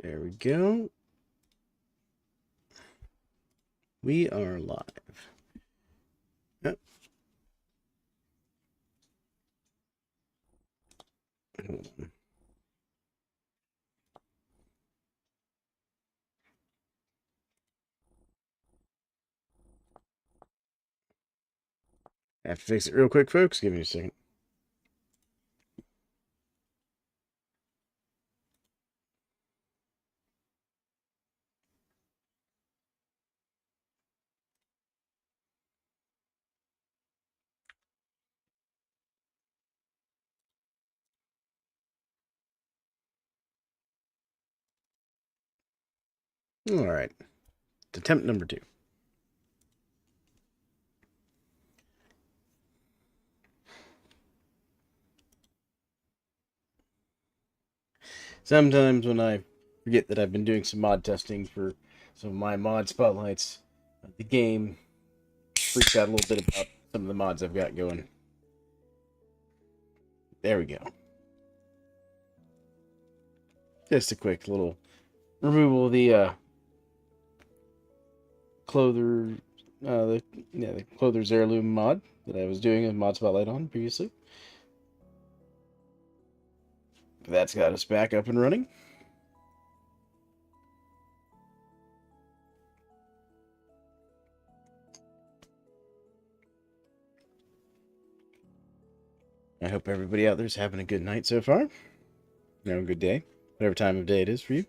There we go. We are live. Oh. Hold on. I have to fix it real quick, folks. Give me a second. All right. Attempt number 2. Sometimes when I forget that I've been doing some mod testing for some of my mod spotlights, the game freaks out a little bit about some of the mods I've got going. There we go. Just a quick little removal of the Clother, the Clother's Heirloom mod that I was doing a mod spotlight on previously. That's got us back up and running. I hope everybody out there is having a good night so far. A good day, whatever time of day it is for you.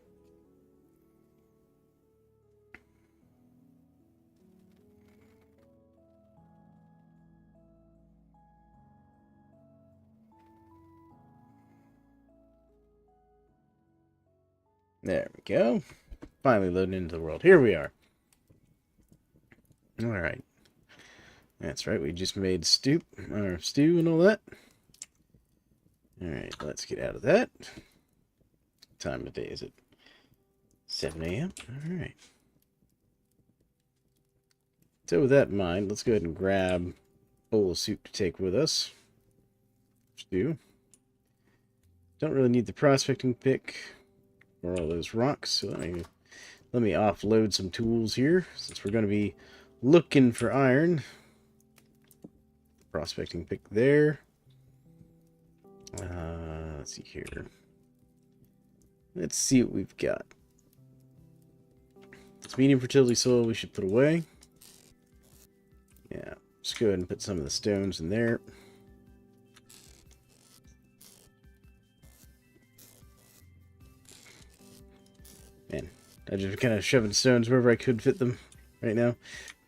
There we go. Finally loading into the world. Here we are. Alright. That's right, we just made stew and all that. Alright, let's get out of that. What time of day is it? 7 a.m. Alright. So with that in mind, let's go ahead and grab a bowl of soup to take with us. Stew. Don't really need the prospecting pick for all those rocks, so let me offload some tools here, since we're going to be looking for iron. Prospecting pick there. Let's see here. Let's see what we've got. This medium fertility soil we should put away. Yeah, just go ahead and put some of the stones in there. Man, I just kind of shoving stones wherever I could fit them right now.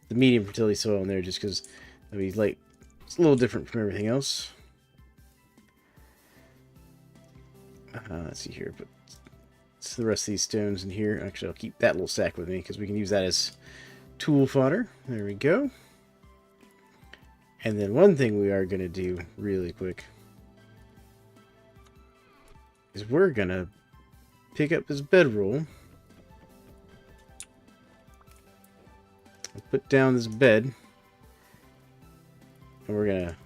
The medium fertility soil in there just because it'll be like it's a little different from everything else. Let's see here, put the rest of these stones in here. Actually, I'll keep that little sack with me because we can use that as tool fodder. There we go. And then one thing we are going to do really quick is we're going to pick up this bedroll. Put down this bed. And we're going to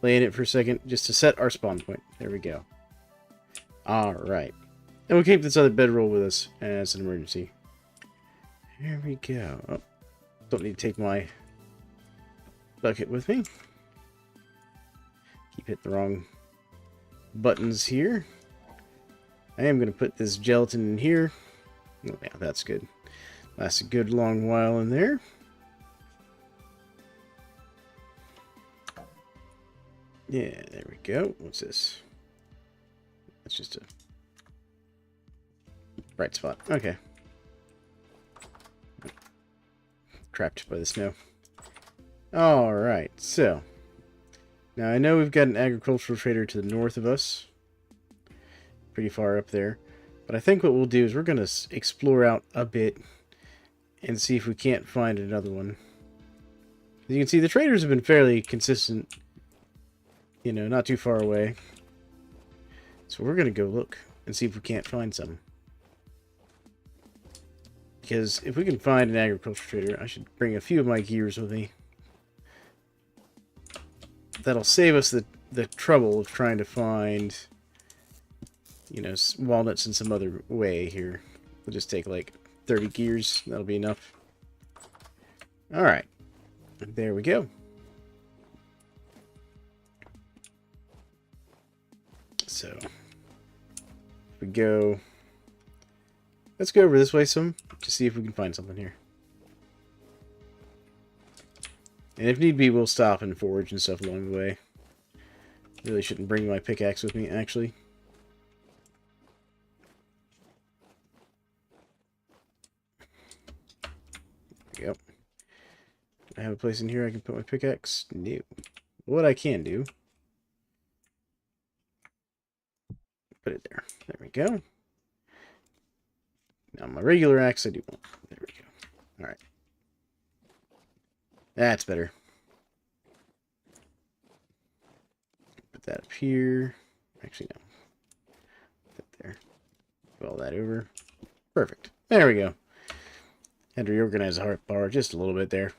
lay in it for a second just to set our spawn point. There we go. Alright. And we'll keep this other bedroll with us as an emergency. Here we go. Oh, don't need to take my bucket with me. Keep hitting the wrong buttons here. I am going to put this gelatin in here. Oh, yeah, that's good. Lasts a good long while in there. Yeah, there we go. What's this? That's just a bright spot. Okay. Trapped by the snow. Alright, so. Now I know we've got an agricultural trader to the north of us. Pretty far up there. But I think what we'll do is we're going to explore out a bit and see if we can't find another one. As you can see, the traders have been fairly consistent. You know, not too far away. So we're going to go look and see if we can't find some. Because if we can find an agricultural trader, I should bring a few of my gears with me. That'll save us the trouble of trying to find, you know, walnuts in some other way here. We'll just take like 30 gears. That'll be enough. Alright. There we go. So, if we go... Let's go over this way some, to see if we can find something here. And if need be, we'll stop and forage and stuff along the way. Really shouldn't bring my pickaxe with me, actually. There we go. Do I have a place in here I can put my pickaxe? No. What I can do... Put it there. There we go. Now my regular axe I do want. There we go. Alright. That's better. Put that up here. Actually, no. Put that there. Put all that over. Perfect. There we go. Had to reorganize the heart bar just a little bit there.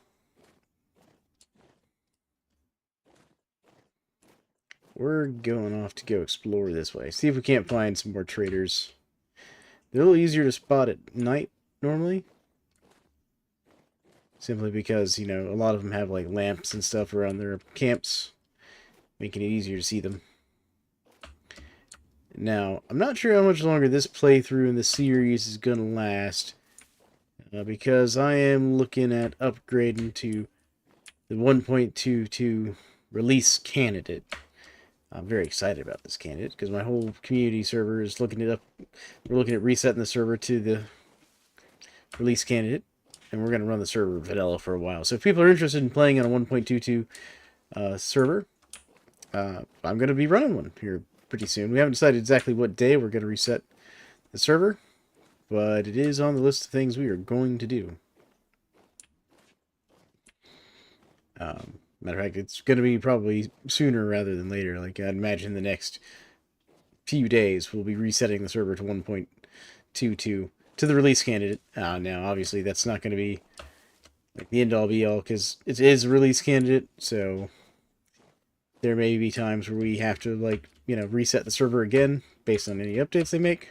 We're going off to go explore this way. See if we can't find some more traders. They're a little easier to spot at night, normally. Simply because, you know, a lot of them have, like, lamps and stuff around their camps. Making it easier to see them. Now, I'm not sure how much longer this playthrough in the series is going to last. Because I am looking at upgrading to the 1.22 release candidate. I'm very excited about this candidate because my whole community server is looking it up. We're looking at resetting the server to the release candidate, and we're going to run the server vanilla for a while. So if people are interested in playing on a 1.22 server, I'm going to be running one here pretty soon. We haven't decided exactly what day we're going to reset the server, but it is on the list of things we are going to do. Matter of fact, it's going to be probably sooner rather than later. Like, I'd imagine the next few days we'll be resetting the server to 1.22 to the release candidate. Now, obviously, that's not going to be like the end-all be-all because it is a release candidate, so there may be times where we have to, like, you know, reset the server again based on any updates they make.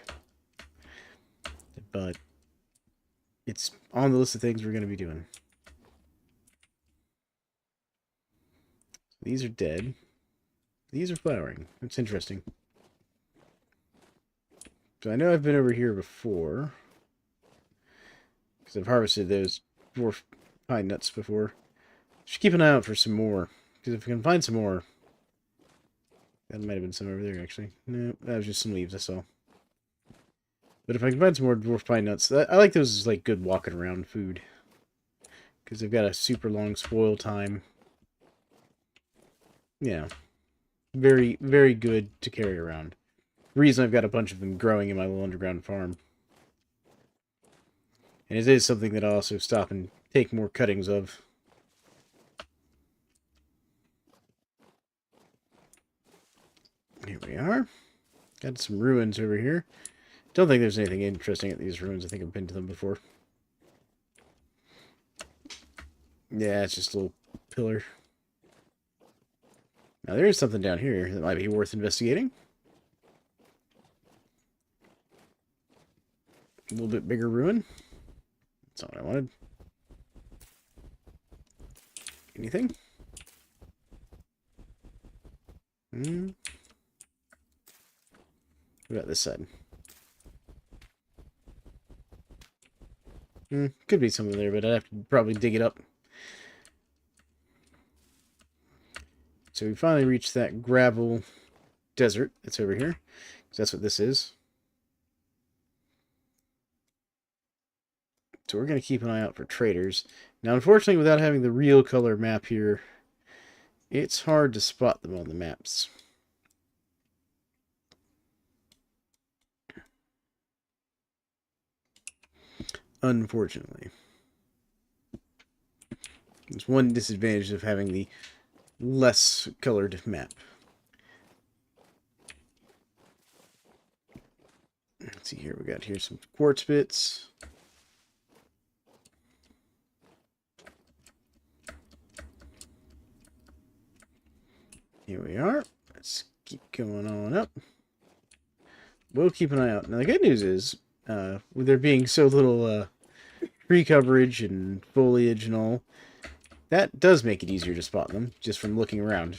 But it's on the list of things we're going to be doing. These are dead. These are flowering. That's interesting. So I know I've been over here before. Because I've harvested those dwarf pine nuts before. Should keep an eye out for some more. Because if we can find some more... That might have been some over there, actually. No, that was just some leaves, I saw. But if I can find some more dwarf pine nuts... I like those as, like, good walking around food. Because they've got a super long spoil time. Yeah, very, very good to carry around. The reason I've got a bunch of them growing in my little underground farm. And it is something that I'll also stop and take more cuttings of. Here we are. Got some ruins over here. Don't think there's anything interesting at these ruins. I think I've been to them before. Yeah, it's just a little pillar. Now, there is something down here that might be worth investigating. A little bit bigger ruin. That's not what I wanted. Anything? What about this side? Could be something there, but I'd have to probably dig it up. So we finally reached that gravel desert that's over here. Because that's what this is. So we're going to keep an eye out for traders. Now, unfortunately, without having the real color map here, it's hard to spot them on the maps. Unfortunately. There's one disadvantage of having the less colored map. Let's see here. We got here some quartz bits. Here we are. Let's keep going on up. We'll keep an eye out. Now, the good news is With there being so little tree coverage and foliage and all, that does make it easier to spot them, just from looking around.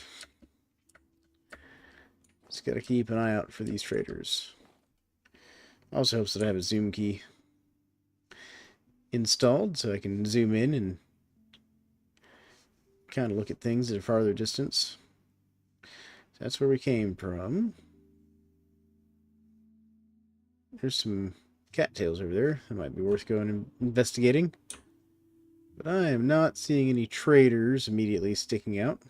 Just gotta keep an eye out for these traders. Also helps that I have a zoom key installed, so I can zoom in and kind of look at things at a farther distance. So that's where we came from. There's some cattails over there that might be worth going and investigating. But I am not seeing any traders immediately sticking out.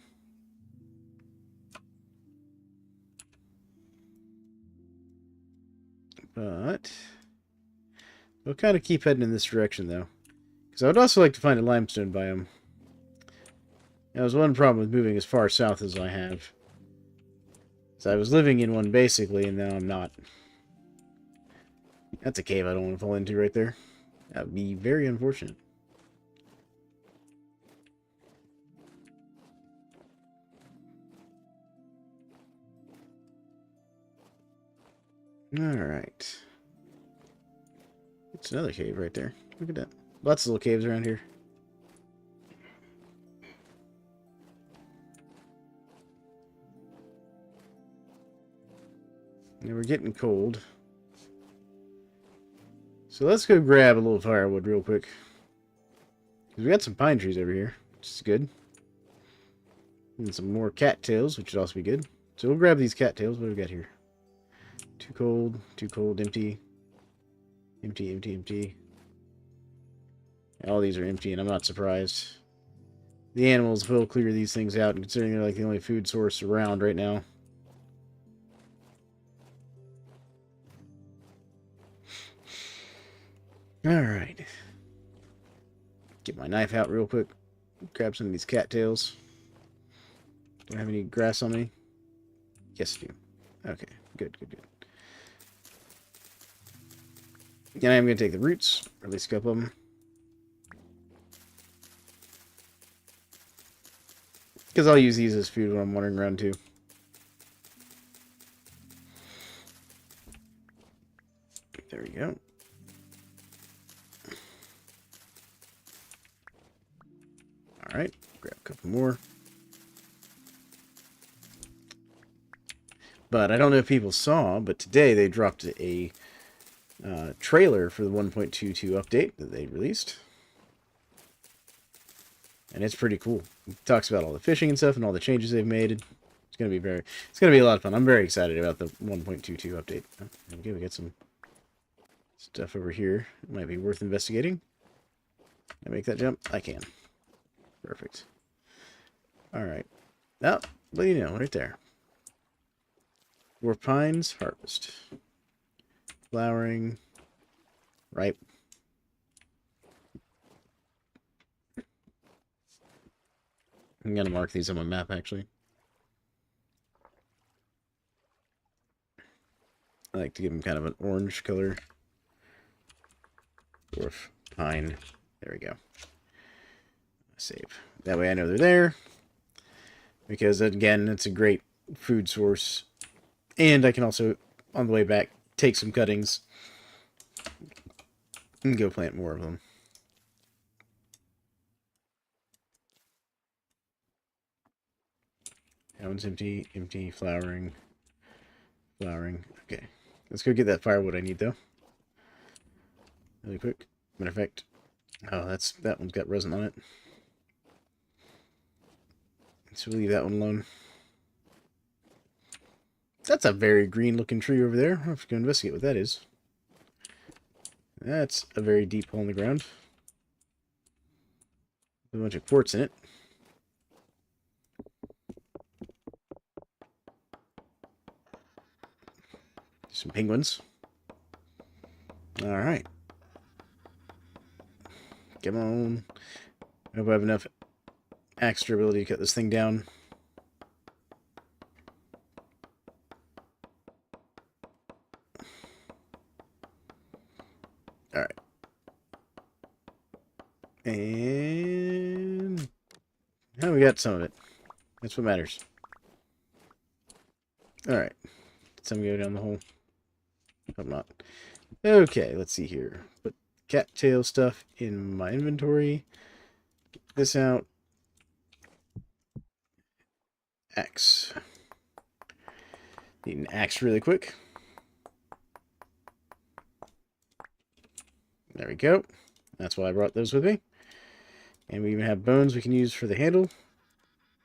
But we'll kind of keep heading in this direction, though. Because I would also like to find a limestone biome. That was one problem with moving as far south as I have. So I was living in one, basically, and now I'm not. That's a cave I don't want to fall into right there. That would be very unfortunate. Alright. It's another cave right there. Look at that. Lots of little caves around here. And we're getting cold. So let's go grab a little firewood real quick. Because we got some pine trees over here, which is good. And some more cattails, which would also be good. So we'll grab these cattails. What do we got here? Too cold, empty. Empty, empty, empty. All these are empty, and I'm not surprised. The animals will clear these things out, considering they're like the only food source around right now. Alright. Get my knife out real quick. Grab some of these cattails. Do I have any grass on me? Yes, I do. Okay, good, good, good. And I'm going to take the roots, or at least a couple of them. Because I'll use these as food when I'm wandering around too. There we go. Alright, grab a couple more. But I don't know if people saw, but today they dropped a trailer for the 1.22 update that they released. And it's pretty cool. It talks about all the fishing and stuff and all the changes they've made. It's gonna be a lot of fun. I'm very excited about the 1.22 update. Okay, we got some stuff over here. It might be worth investigating. Can I make that jump? I can. Perfect. Alright. Oh, what do you know? Right there. Dwarf pines, harvest. Flowering. Ripe. I'm going to mark these on my map, actually. I like to give them kind of an orange color. Dwarf pine. There we go. Save. That way I know they're there. Because, again, it's a great food source. And I can also, on the way back, take some cuttings and go plant more of them. That one's empty, empty, flowering, flowering. Okay, let's go get that firewood I need, though. Really quick. Matter of fact, oh, that one's got resin on it. So we'll leave that one alone. That's a very green-looking tree over there. I'll have to go investigate what that is. That's a very deep hole in the ground. With a bunch of quartz in it. Some penguins. Alright. Come on. I hope I have enough extra ability to cut this thing down. Alright. And now we got some of it. That's what matters. Alright. Some go down the hole. Hope not. Okay, let's see here. Put cattail stuff in my inventory. Get this out. Axe. Need an axe really quick. There we go. That's why I brought those with me. And we even have bones we can use for the handle.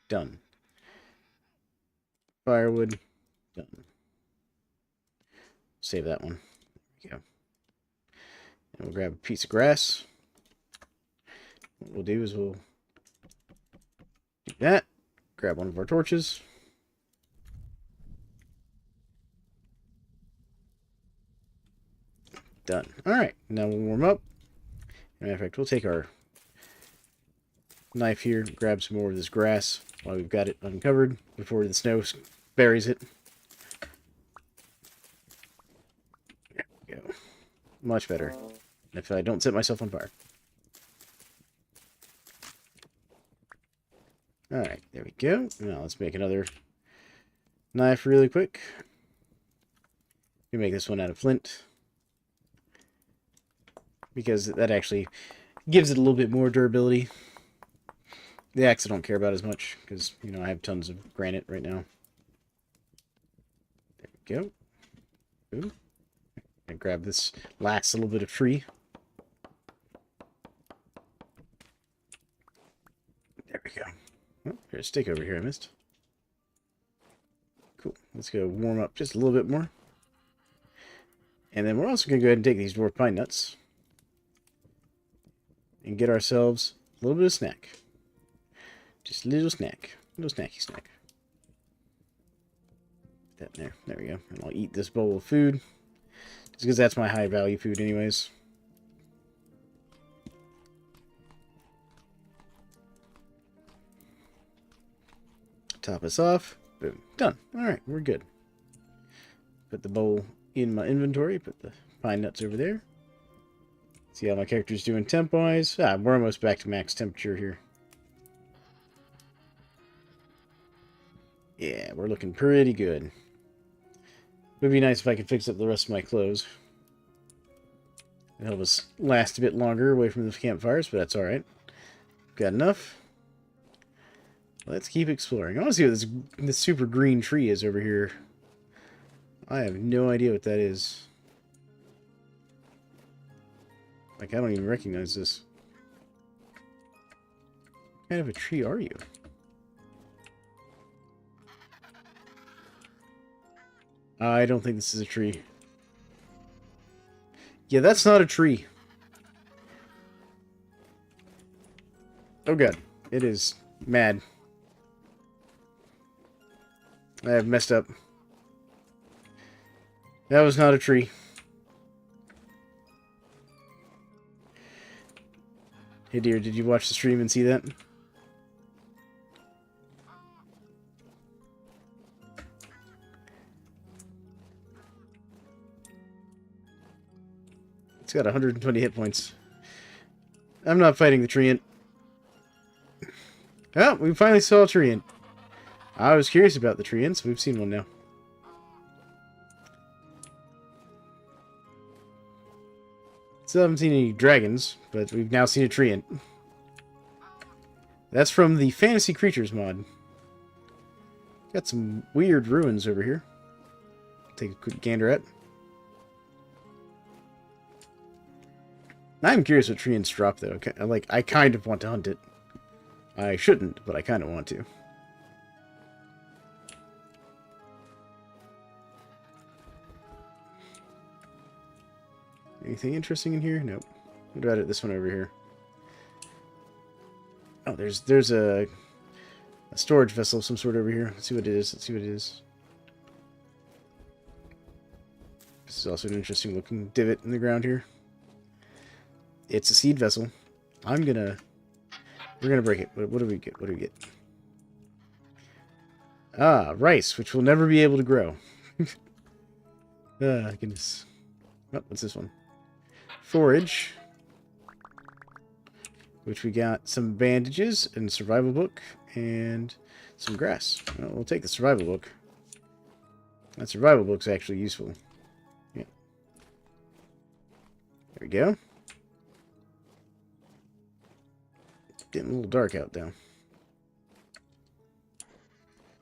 Done. Firewood. Done. Save that one. There we go. And we'll grab a piece of grass. What we'll do is we'll do that. Grab one of our torches. Done. Alright, now we'll warm up. Matter of fact, we'll take our knife here, grab some more of this grass while we've got it uncovered before the snow buries it. There we go. Much better. If I don't set myself on fire. Alright, there we go. Now let's make another knife really quick. We make this one out of flint, because that actually gives it a little bit more durability. The axe I don't care about as much, because, you know, I have tons of granite right now. There we go. Ooh. I grab this last little bit of tree. There we go. Oh, there's a stick over here I missed. Cool. Let's go warm up just a little bit more. And then we're also going to go ahead and take these dwarf pine nuts and get ourselves a little bit of snack. Just a little snack. A little snacky snack. Put that in there. There we go. And I'll eat this bowl of food. Just because that's my high value food anyways. Top us off. Boom. Done. Alright, we're good. Put the bowl in my inventory. Put the pine nuts over there. See how my character's doing temp-wise. We're almost back to max temperature here. Yeah, we're looking pretty good. Would be nice if I could fix up the rest of my clothes. It'd help us last a bit longer away from the campfires, but that's alright. Got enough. Let's keep exploring. I want to see what this super green tree is over here. I have no idea what that is. Like, I don't even recognize this. What kind of a tree are you? I don't think this is a tree. Yeah, that's not a tree. Oh god. It is mad. I have messed up. That was not a tree. Hey dear, did you watch the stream and see that? It's got 120 hit points. I'm not fighting the treant. Oh, we finally saw a treant. I was curious about the treants. We've seen one now. Still haven't seen any dragons, but we've now seen a treant. That's from the Fantasy Creatures mod. Got some weird ruins over here. Take a quick gander at. I'm curious what treants drop, though. Like, I kind of want to hunt it. I shouldn't, but I kind of want to. Anything interesting in here? Nope. What about this one over here? Oh, there's a storage vessel of some sort over here. Let's see what it is. Let's see what it is. This is also an interesting looking divot in the ground here. It's a seed vessel. We're gonna break it. What do we get? What do we get? Ah, rice, which we'll never be able to grow. Ah, goodness. Oh, what's this one? Forage. Which we got some bandages and a survival book and some grass. Well, we'll take the survival book. That survival book's actually useful. Yeah. There we go. Getting a little dark out, though.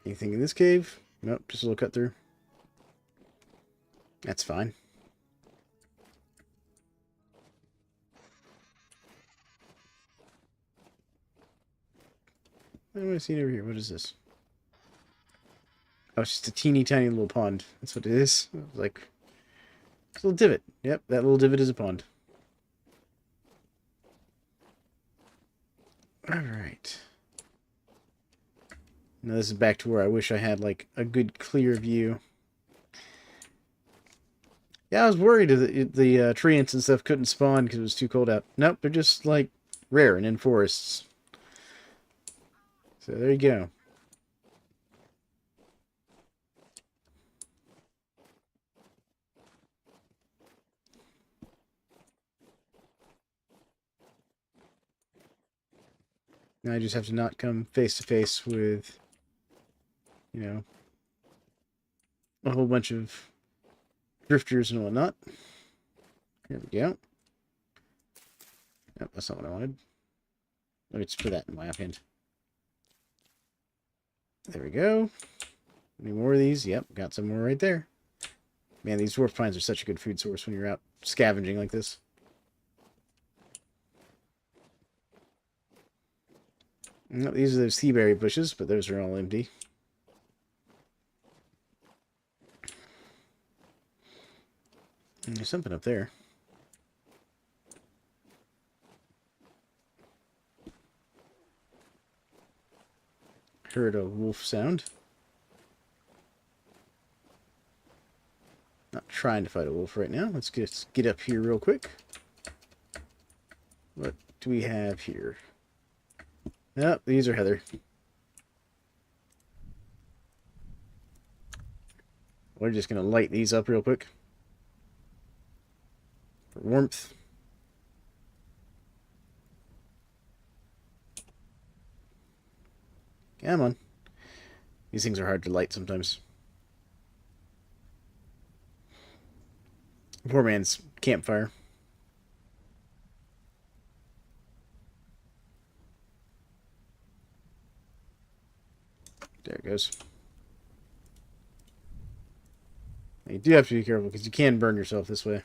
Anything in this cave? Nope, just a little cut through. That's fine. What am I seeing over here? What is this? Oh, it's just a teeny tiny little pond. That's what it is. I was like, it's a little divot. Yep, that little divot is a pond. Alright. Now this is back to where I wish I had, like, a good clear view. Yeah, I was worried the tree ants and stuff couldn't spawn because it was too cold out. Nope, they're just, like, rare and in forests. So there you go. Now I just have to not come face to face with, you know, a whole bunch of drifters and whatnot. There we go. Nope, that's not what I wanted. Let me just put that in my offhand. There we go. Any more of these? Yep, got some more right there. Man, these dwarf pines are such a good food source when you're out scavenging like this. Nope, these are those seaberry bushes, but those are all empty. And there's something up there. Heard a wolf sound. Not trying to fight a wolf right now. Let's just get up here real quick. What do we have here? Nope, these are heather. We're just going to light these up real quick. For warmth. Come on. These things are hard to light sometimes. Poor man's campfire. There it goes. You do have to be careful because you can burn yourself this way.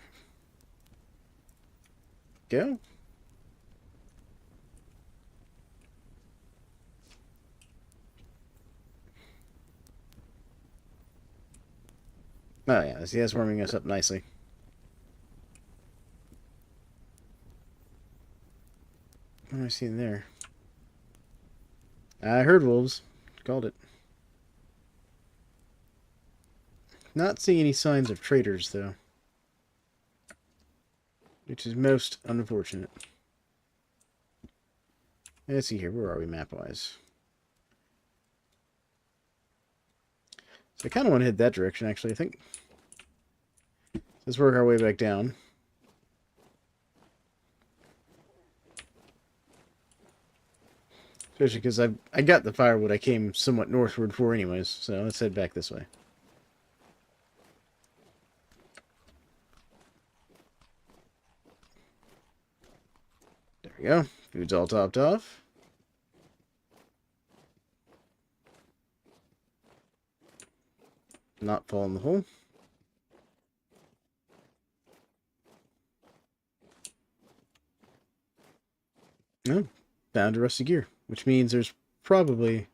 Go. Oh yeah, see, that's warming us up nicely. What am I seeing there? I heard wolves. Called it. Not seeing any signs of traders, though. Which is most unfortunate. Let's see here. Where are we map-wise? So I kind of want to head that direction, actually, I think. Let's work our way back down. Especially because I got the firewood I came somewhat northward for anyways, so let's head back this way. There we go. Food's all topped off. Not fall in the hole. Oh, found a rusty gear, which means there's probably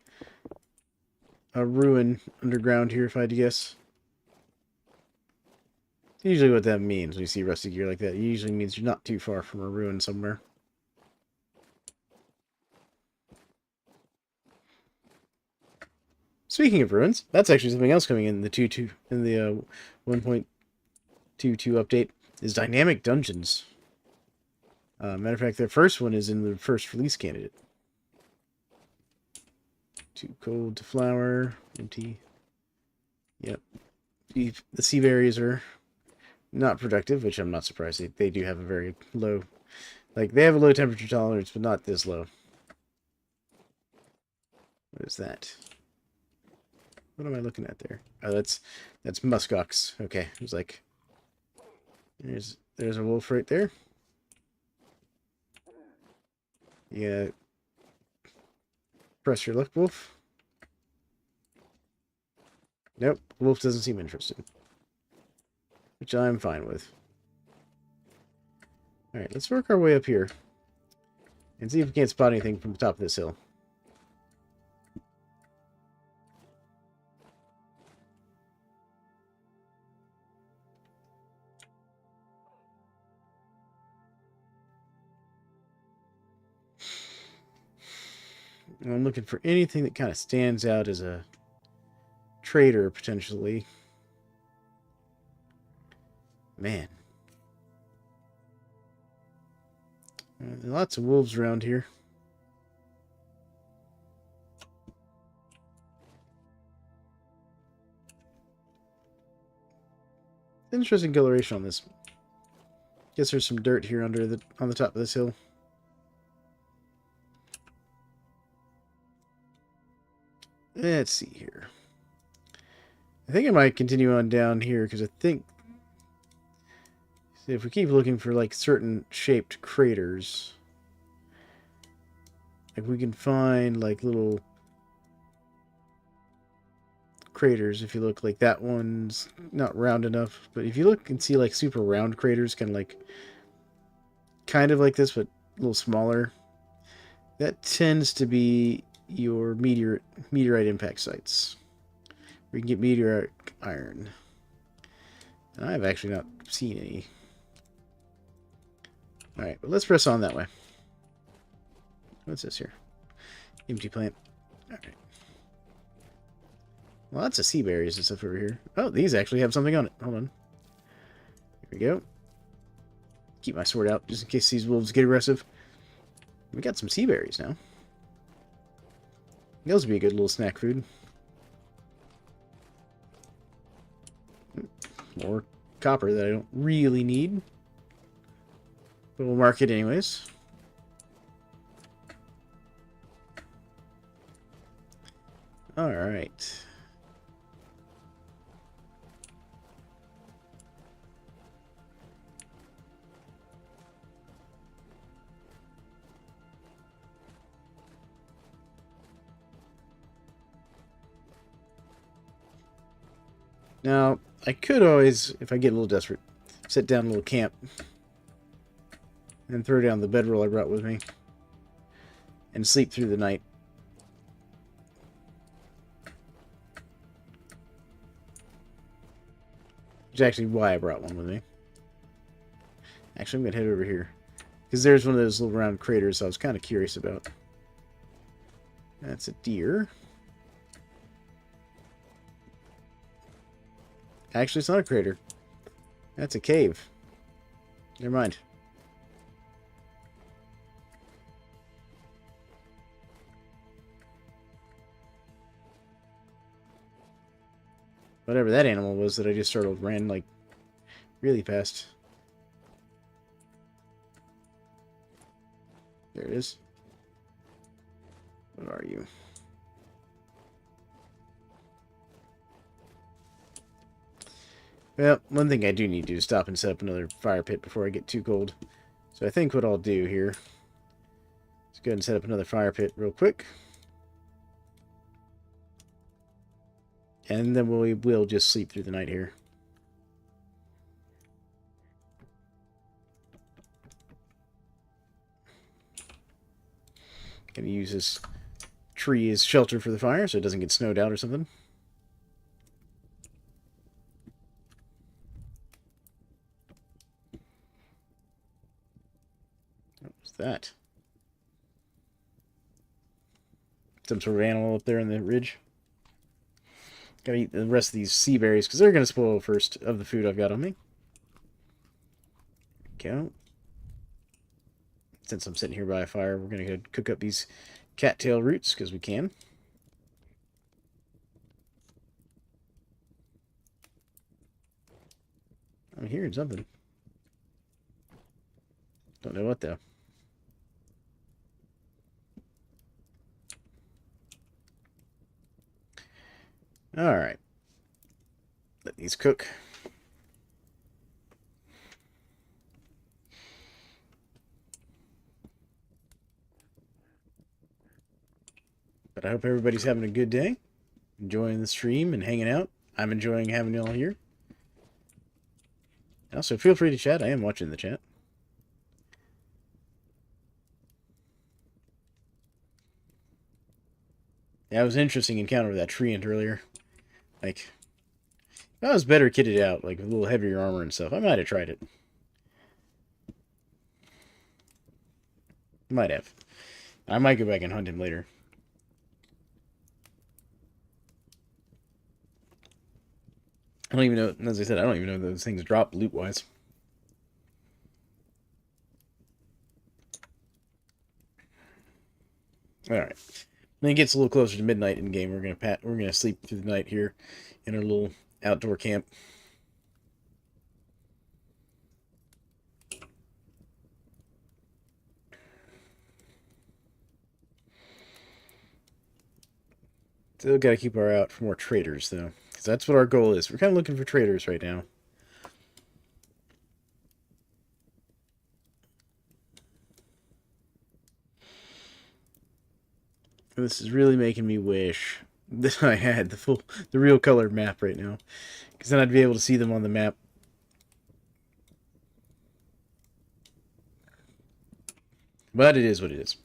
a ruin underground here, if I had to guess. Usually what that means when you see rusty gear like that, it usually means you're not too far from a ruin somewhere. Speaking of ruins, that's actually something else coming in the 1.22 update, is dynamic dungeons. Matter of fact, their first one is in the first release candidate. Too cold to flower. Empty. Yep. The sea berries are not productive, which I'm not surprised. They do have a very low... Like, they have a low temperature tolerance, but not this low. What is that? What am I looking at there? Oh, that's muskox. Okay. It was like... There's there's a wolf right there. Yeah. Press your luck, wolf. Nope, wolf doesn't seem interested. Which I'm fine with. Alright, let's work our way up here. And see if we can't spot anything from the top of this hill. And I'm looking for anything that kind of stands out as a trader, potentially. Man. There are lots of wolves around here. Interesting coloration on this. Guess there's some dirt here on the top of this hill. Let's see here. I think I might continue on down here because I think if we keep looking for like certain shaped craters, like we can find like little craters. If you look, like that one's not round enough, but if you look and see like super round craters, kind of like this, but a little smaller, that tends to be your meteorite impact sites. We can get meteorite iron. And I've actually not seen any. Alright, but let's press on that way. What's this here? Empty plant. Alright. Lots of sea berries and stuff over here. Oh, these actually have something on it. Hold on. Here we go. Keep my sword out just in case these wolves get aggressive. We got some sea berries now. Those would be a good little snack food. More copper that I don't really need. But we'll mark it anyways. Alright. Now, I could always, if I get a little desperate, set down a little camp and throw down the bedroll I brought with me and sleep through the night. Which is actually why I brought one with me. Actually, I'm going to head over here. Because there's one of those little round craters I was kind of curious about. That's a deer. Actually, it's not a crater. That's a cave. Never mind. Whatever that animal was that I just sort of ran, like, really fast. There it is. What are you? Well, one thing I do need to do is stop and set up another fire pit before I get too cold. So I think what I'll do here is go ahead and set up another fire pit real quick. And then we will just sleep through the night here. Gonna use this tree as shelter for the fire so it doesn't get snowed out or something. What was that? Some sort of animal up there on the ridge. Gotta eat the rest of these sea berries because they're gonna spoil first of the food I've got on me. Go. Since I'm sitting here by a fire, we're gonna go cook up these cattail roots because we can. I'm hearing something. Don't know what though. Alright. Let these cook. But I hope everybody's having a good day, enjoying the stream and hanging out. I'm enjoying having y'all here. Also, feel free to chat. I am watching the chat. That was an interesting encounter with that treant earlier. Like, if I was better kitted out, like with a little heavier armor and stuff, I might have tried it. Might have. I might go back and hunt him later. I don't even know, as I said, I don't even know those things drop loot-wise. Alright. When it gets a little closer to midnight in game, we're gonna sleep through the night here in our little outdoor camp. Still gotta keep our eye out for more traders, though. Because that's what our goal is. We're kind of looking for traders right now. This is really making me wish that I had the real color map right now. Because then I'd be able to see them on the map. But it is what it is.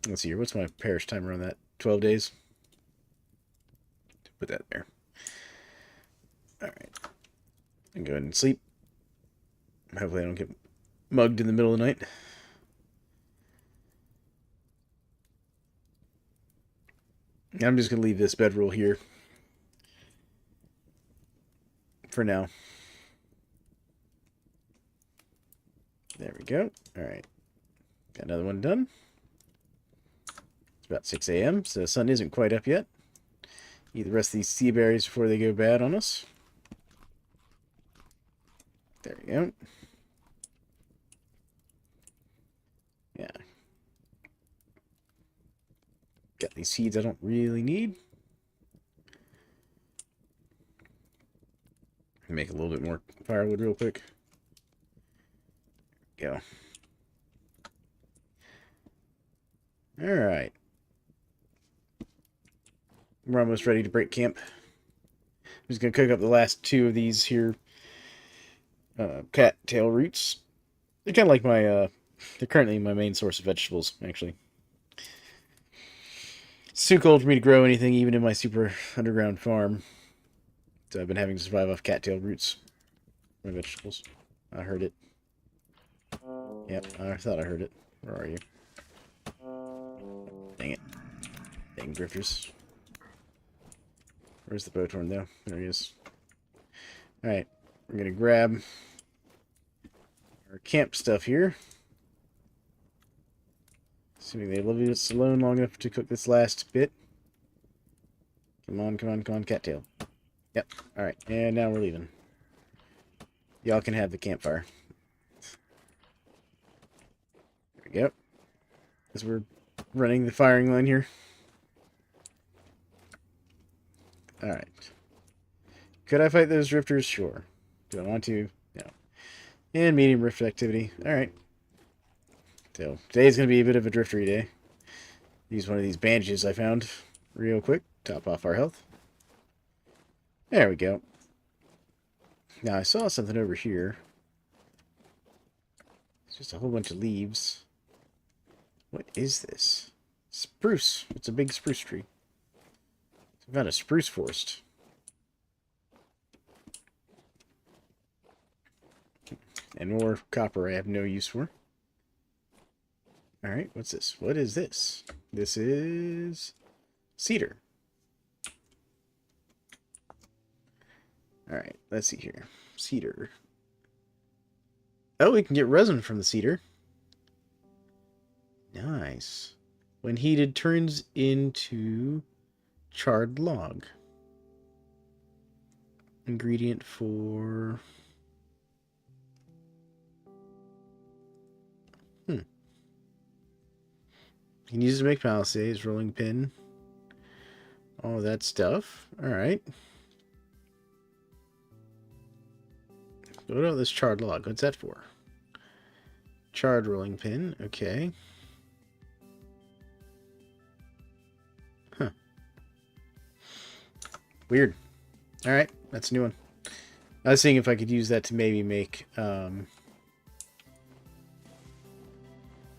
Let's see here. What's my parish timer on that? 12 days? Put that there. Alright. And go ahead and sleep. Hopefully I don't get mugged in the middle of the night. I'm just going to leave this bedroll here for now. There we go. Alright. Got another one done. It's about 6 a.m., so the sun isn't quite up yet. Eat the rest of these sea berries before they go bad on us. There we go. Yeah. Got these seeds I don't really need. Make a little bit more firewood real quick. Go. Alright. We're almost ready to break camp. I'm just going to cook up the last 2 of these here cattail roots. They're kind of like my, they're currently my main source of vegetables, actually. It's too cold for me to grow anything, even in my super underground farm. So I've been having to survive off cattail roots. My vegetables. I heard it. Yep, I thought I heard it. Where are you? Dang it. Dang drifters. Where's the bowthorn, though? There he is. Alright, we're going to grab our camp stuff here. Assuming they leave us alone long enough to cook this last bit. Come on, come on, come on, cattail. Yep, alright, and now we're leaving. Y'all can have the campfire. There we go. As we're running the firing line here. Alright. Could I fight those drifters? Sure. Do I want to? No. And medium rift activity. Alright. So, today's going to be a bit of a driftery day. Use one of these bandages I found real quick. Top off our health. There we go. Now, I saw something over here. It's just a whole bunch of leaves. What is this? Spruce. It's a big spruce tree. I've got a spruce forest. And more copper I have no use for. Alright, what's this? What is this? This is cedar. Alright, let's see here. Cedar. Oh, we can get resin from the cedar. Nice. When heated, turns into charred log. Ingredient for... You can use it to make palisades, rolling pin, all that stuff. Alright. What about this charred log? What's that for? Charred rolling pin, okay. Weird. Alright, that's a new one. I was seeing if I could use that to maybe make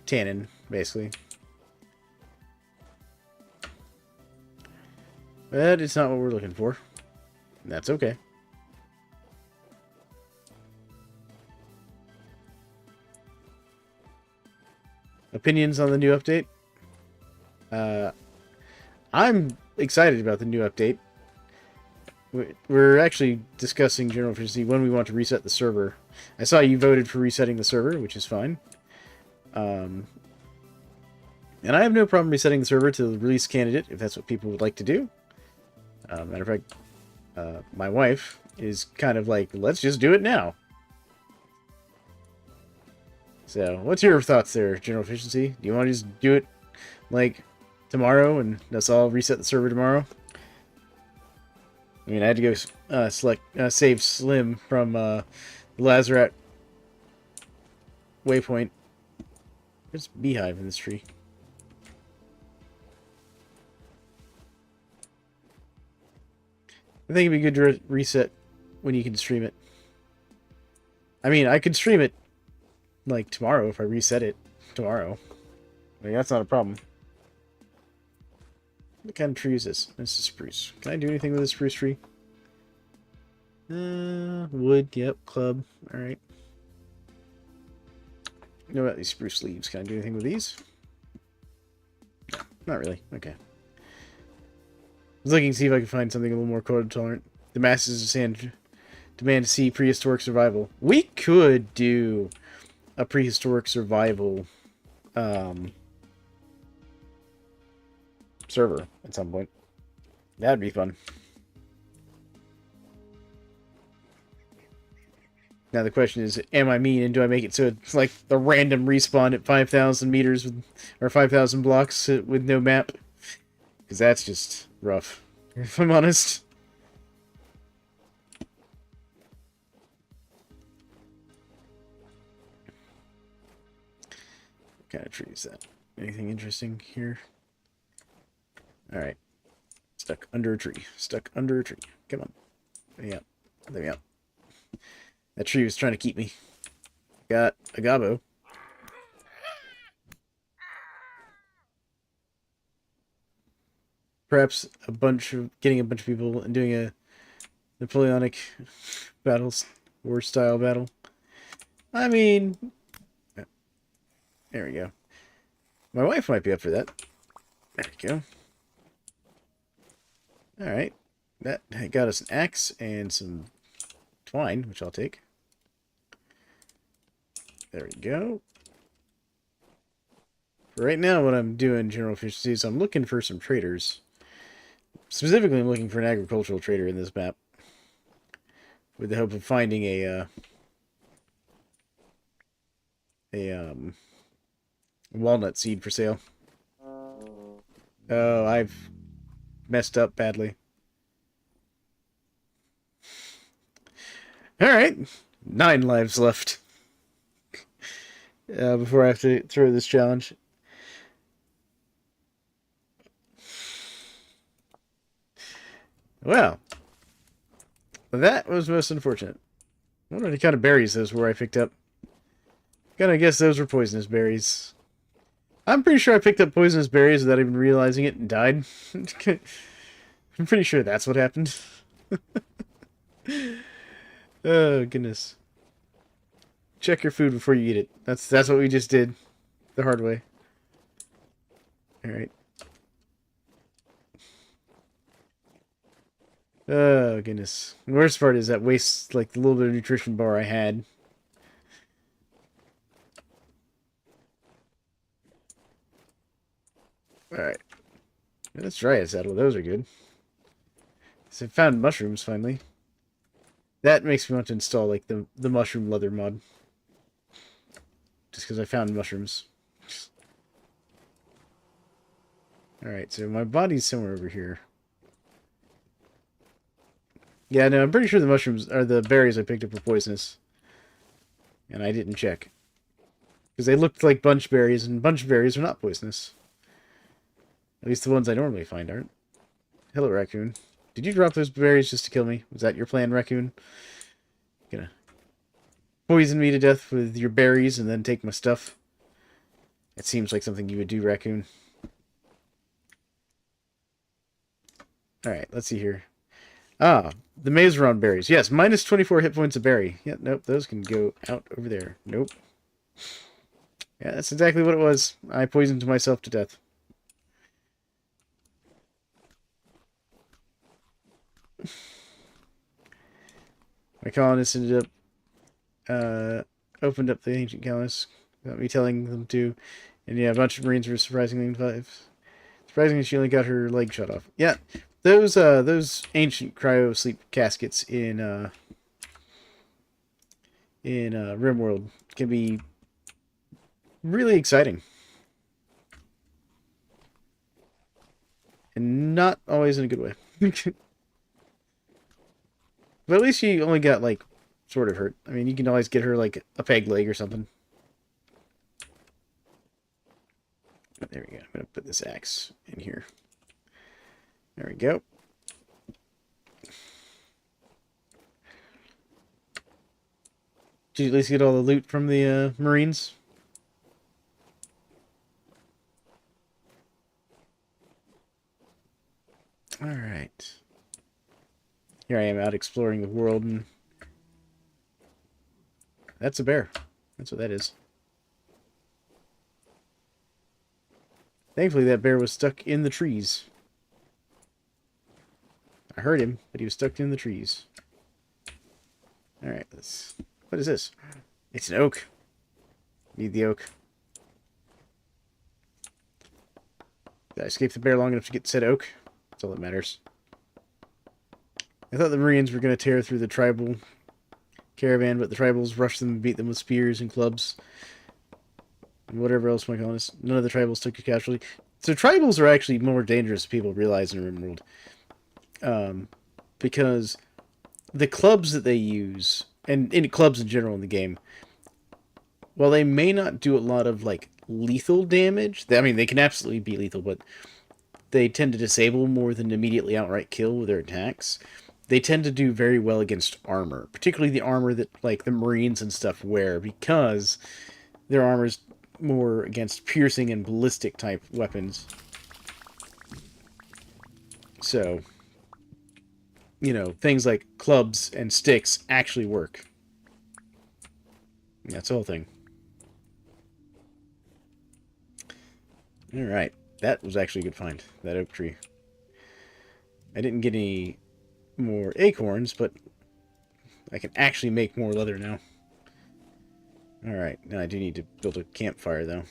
tannin, basically. But it's not what we're looking for. That's okay. Opinions on the new update? I'm excited about the new update. We're actually discussing general efficiency when we want to reset the server. I saw you voted for resetting the server, which is fine. And I have no problem resetting the server to the release candidate, if that's what people would like to do. Matter of fact, my wife is kind of like, let's just do it now. So, what's your thoughts there, general efficiency? Do you want to just do it, like, tomorrow, and let's all reset the server tomorrow? I mean, I had to go save Slim from the Lazaret waypoint. There's a beehive in this tree. I think it'd be good to reset when you can stream it. I mean, I could stream it, like, tomorrow if I reset it tomorrow. Like, that's not a problem. What kind of tree is this? This is spruce. Can I do anything with this spruce tree? Wood, yep, club. Alright. What about these spruce leaves? Can I do anything with these? No, not really. Okay. I was looking to see if I could find something a little more cold tolerant. The masses of sand demand to see prehistoric survival. We could do a prehistoric survival server at some point. That'd be fun. Now the question is, am I mean and do I make it so it's like the random respawn at 5,000 meters with, or 5,000 blocks with no map? Because that's just rough, if I'm honest. What kind of tree is that? Anything interesting here? Alright. Stuck under a tree. Stuck under a tree. Come on. Let me out. Let me out. That tree was trying to keep me. Got a gobbo. Perhaps getting a bunch of people and doing a Napoleonic battles, war style battle. I mean, there we go. My wife might be up for that. There we go. Alright. That got us an axe and some twine, which I'll take. There we go. For right now, what I'm doing, general efficiency, is I'm looking for some traders. Specifically, I'm looking for an agricultural trader in this map. With the hope of finding a walnut seed for sale. Oh, I've messed up badly. Alright. 9 lives left. Before I have to throw this challenge. Well. That was most unfortunate. I wonder what kind of berries those were I picked up. Gotta guess those were poisonous berries. I'm pretty sure I picked up poisonous berries without even realizing it and died. I'm pretty sure that's what happened. Oh, goodness. Check your food before you eat it. That's what we just did. The hard way. Alright. Oh, goodness. The worst part is that wastes, like, the little bit of nutrition bar I had. Alright. Let's try a saddle. Those are good. So I found mushrooms, finally. That makes me want to install, like, the mushroom leather mod. Just because I found mushrooms. Alright, so my body's somewhere over here. Yeah, no, I'm pretty sure the mushrooms, or the berries I picked up were poisonous. And I didn't check. Because they looked like bunch berries, and bunch berries are not poisonous. At least the ones I normally find aren't. Hello, raccoon. Did you drop those berries just to kill me? Was that your plan, raccoon? Gonna poison me to death with your berries and then take my stuff? It seems like something you would do, raccoon. Alright, let's see here. Ah, the Mazeron berries. Yes, minus 24 hit points a berry. Yeah, nope, those can go out over there. Nope. Yeah, that's exactly what it was. I poisoned myself to death. My colonists ended up, opened up the ancient colonists without me telling them to. And yeah, a bunch of Marines were surprisingly alive. Surprisingly, she only got her leg shot off. Yeah, those ancient cryo sleep caskets in RimWorld can be really exciting. And not always in a good way. But at least she only got, like, sort of hurt. I mean, you can always get her, like, a peg leg or something. There we go. I'm going to put this axe in here. There we go. Did you at least get all the loot from the Marines? Alright. Here I am out exploring the world, and that's a bear. That's what that is. Thankfully, that bear was stuck in the trees. I heard him, but he was stuck in the trees. Alright, let's... What is this? It's an oak. Need the oak. Did I escape the bear long enough to get said oak? That's all that matters. I thought the Marines were going to tear through the tribal caravan, but the tribals rushed them and beat them with spears and clubs. And whatever else my colonists. None of the tribals took a casualty. So tribals are actually more dangerous than people realize in RimWorld. Because the clubs that they use, and in clubs in general in the game, while they may not do a lot of, like, lethal damage, I mean, they can absolutely be lethal, but they tend to disable more than immediately outright kill with their attacks. They tend to do very well against armor, particularly the armor that, like, the Marines and stuff wear, because their armor's more against piercing and ballistic type weapons. So, you know, things like clubs and sticks actually work. That's the whole thing. Alright, that was actually a good find, that oak tree. I didn't get any more acorns, but I can actually make more leather now. Alright, now I do need to build a campfire, though.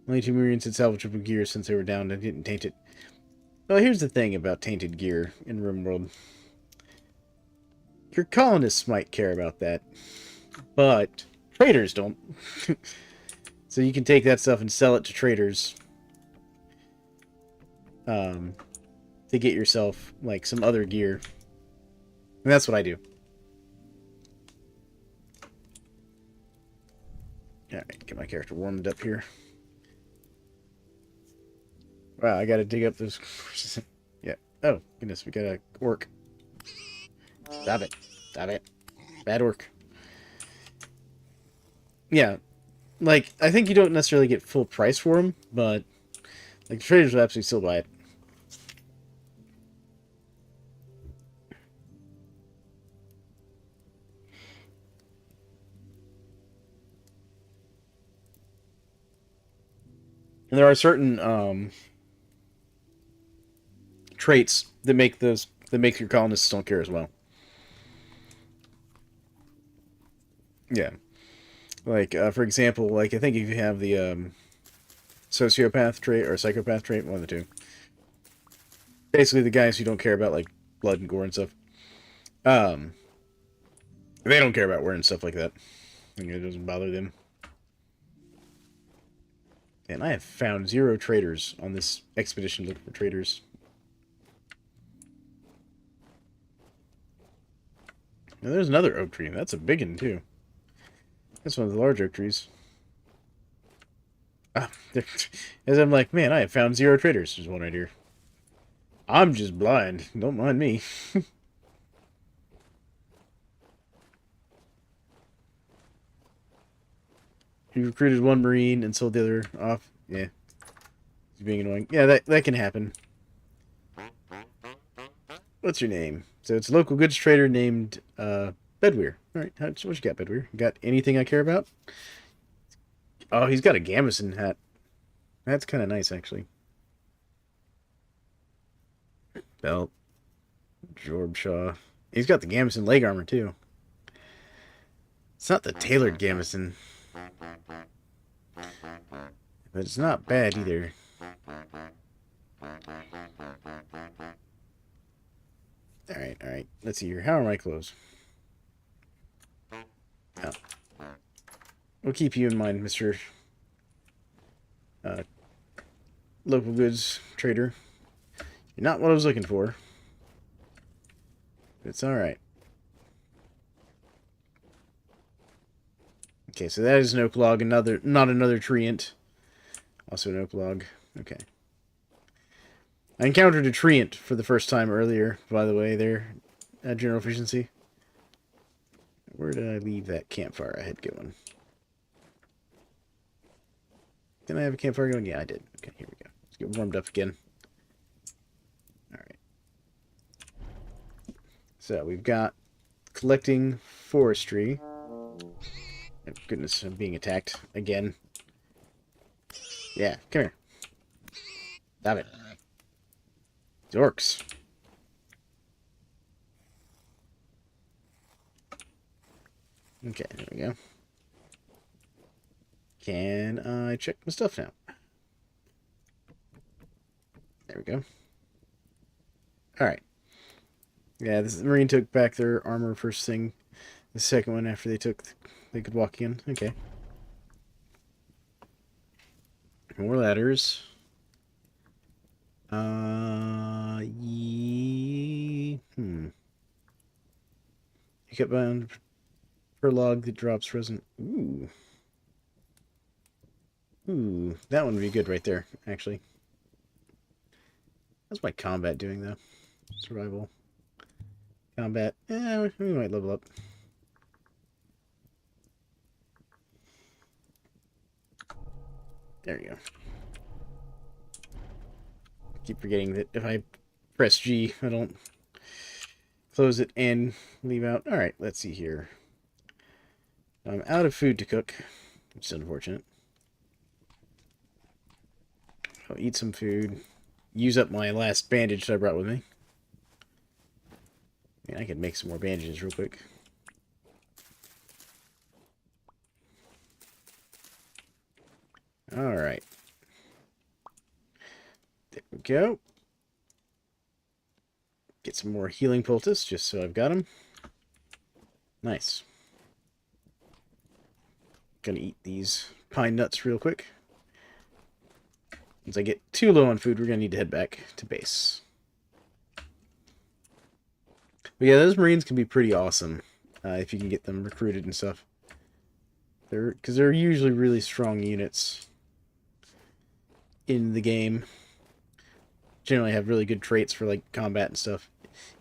Only 2 Marines had salvageable gear since they were down. I didn't taint it. Well, here's the thing about tainted gear in RimWorld. Your colonists might care about that, but traders don't. So you can take that stuff and sell it to traders. To get yourself, like, some other gear. And that's what I do. Alright, get my character warmed up here. Wow, I gotta dig up those... Yeah. Oh, goodness, we got a orc. Stop it. Stop it. Bad orc. Yeah. Like, I think you don't necessarily get full price for them, but, like, the traders will absolutely still buy it. And there are certain traits that make your colonists don't care as well. Yeah. Like, for example, like, I think if you have the sociopath trait or psychopath trait, one of the two. Basically, the guys who don't care about, like, blood and gore and stuff. They don't care about wearing stuff like that. I think it doesn't bother them. And I have found 0 traders on this expedition looking for traders. Now there's another oak tree. That's a big one, too. That's one of the large oak trees. Ah, as I'm like, man, I have found 0 traders. There's one right here. I'm just blind. Don't mind me. You recruited one Marine and sold the other off. Yeah. He's being annoying. Yeah, that can happen. What's your name? So it's a local goods trader named Bedweir. Alright, what you got, Bedweir? Got anything I care about? Oh, he's got a gambeson hat. That's kind of nice, actually. Belt. Jorbshaw. He's got the gambeson leg armor, too. It's not the tailored gambeson. But it's not bad, either. Alright. Let's see here. How are my clothes? Oh. We'll keep you in mind, Mr. Local goods trader. You're not what I was looking for. It's alright. Okay, so that is an oak log, not another treant. Also an oak log. Okay. I encountered a treant for the first time earlier, by the way, there at General Efficiency. Where did I leave that campfire I had going? Didn't I have a campfire going? Yeah, I did. Okay, here we go. Let's get warmed up again. Alright. So, we've got collecting forestry. Oh, goodness, I'm being attacked again. Yeah, come here. Stop it. Dorks. Okay, there we go. Can I check my stuff now? There we go. Alright. Yeah, the Marine took back their armor first thing. The second one after they could walk in. Okay. More ladders. You get bound per log that drops resin. Ooh. Ooh, that one would be good right there, actually. How's my combat doing, though? Survival. Combat. We might level up. There you go. Keep forgetting that if I press G, I don't close it and leave out. Alright, let's see here. I'm out of food to cook, which is unfortunate. I'll eat some food. Use up my last bandage that I brought with me. I could make some more bandages real quick. Alright. There we go. Get some more healing poultice, just so I've got them. Nice. Gonna eat these pine nuts real quick. Once I get too low on food, we're gonna need to head back to base. But yeah, those Marines can be pretty awesome if you can get them recruited and stuff. Because they're usually really strong units in the game. Generally have really good traits for like combat and stuff.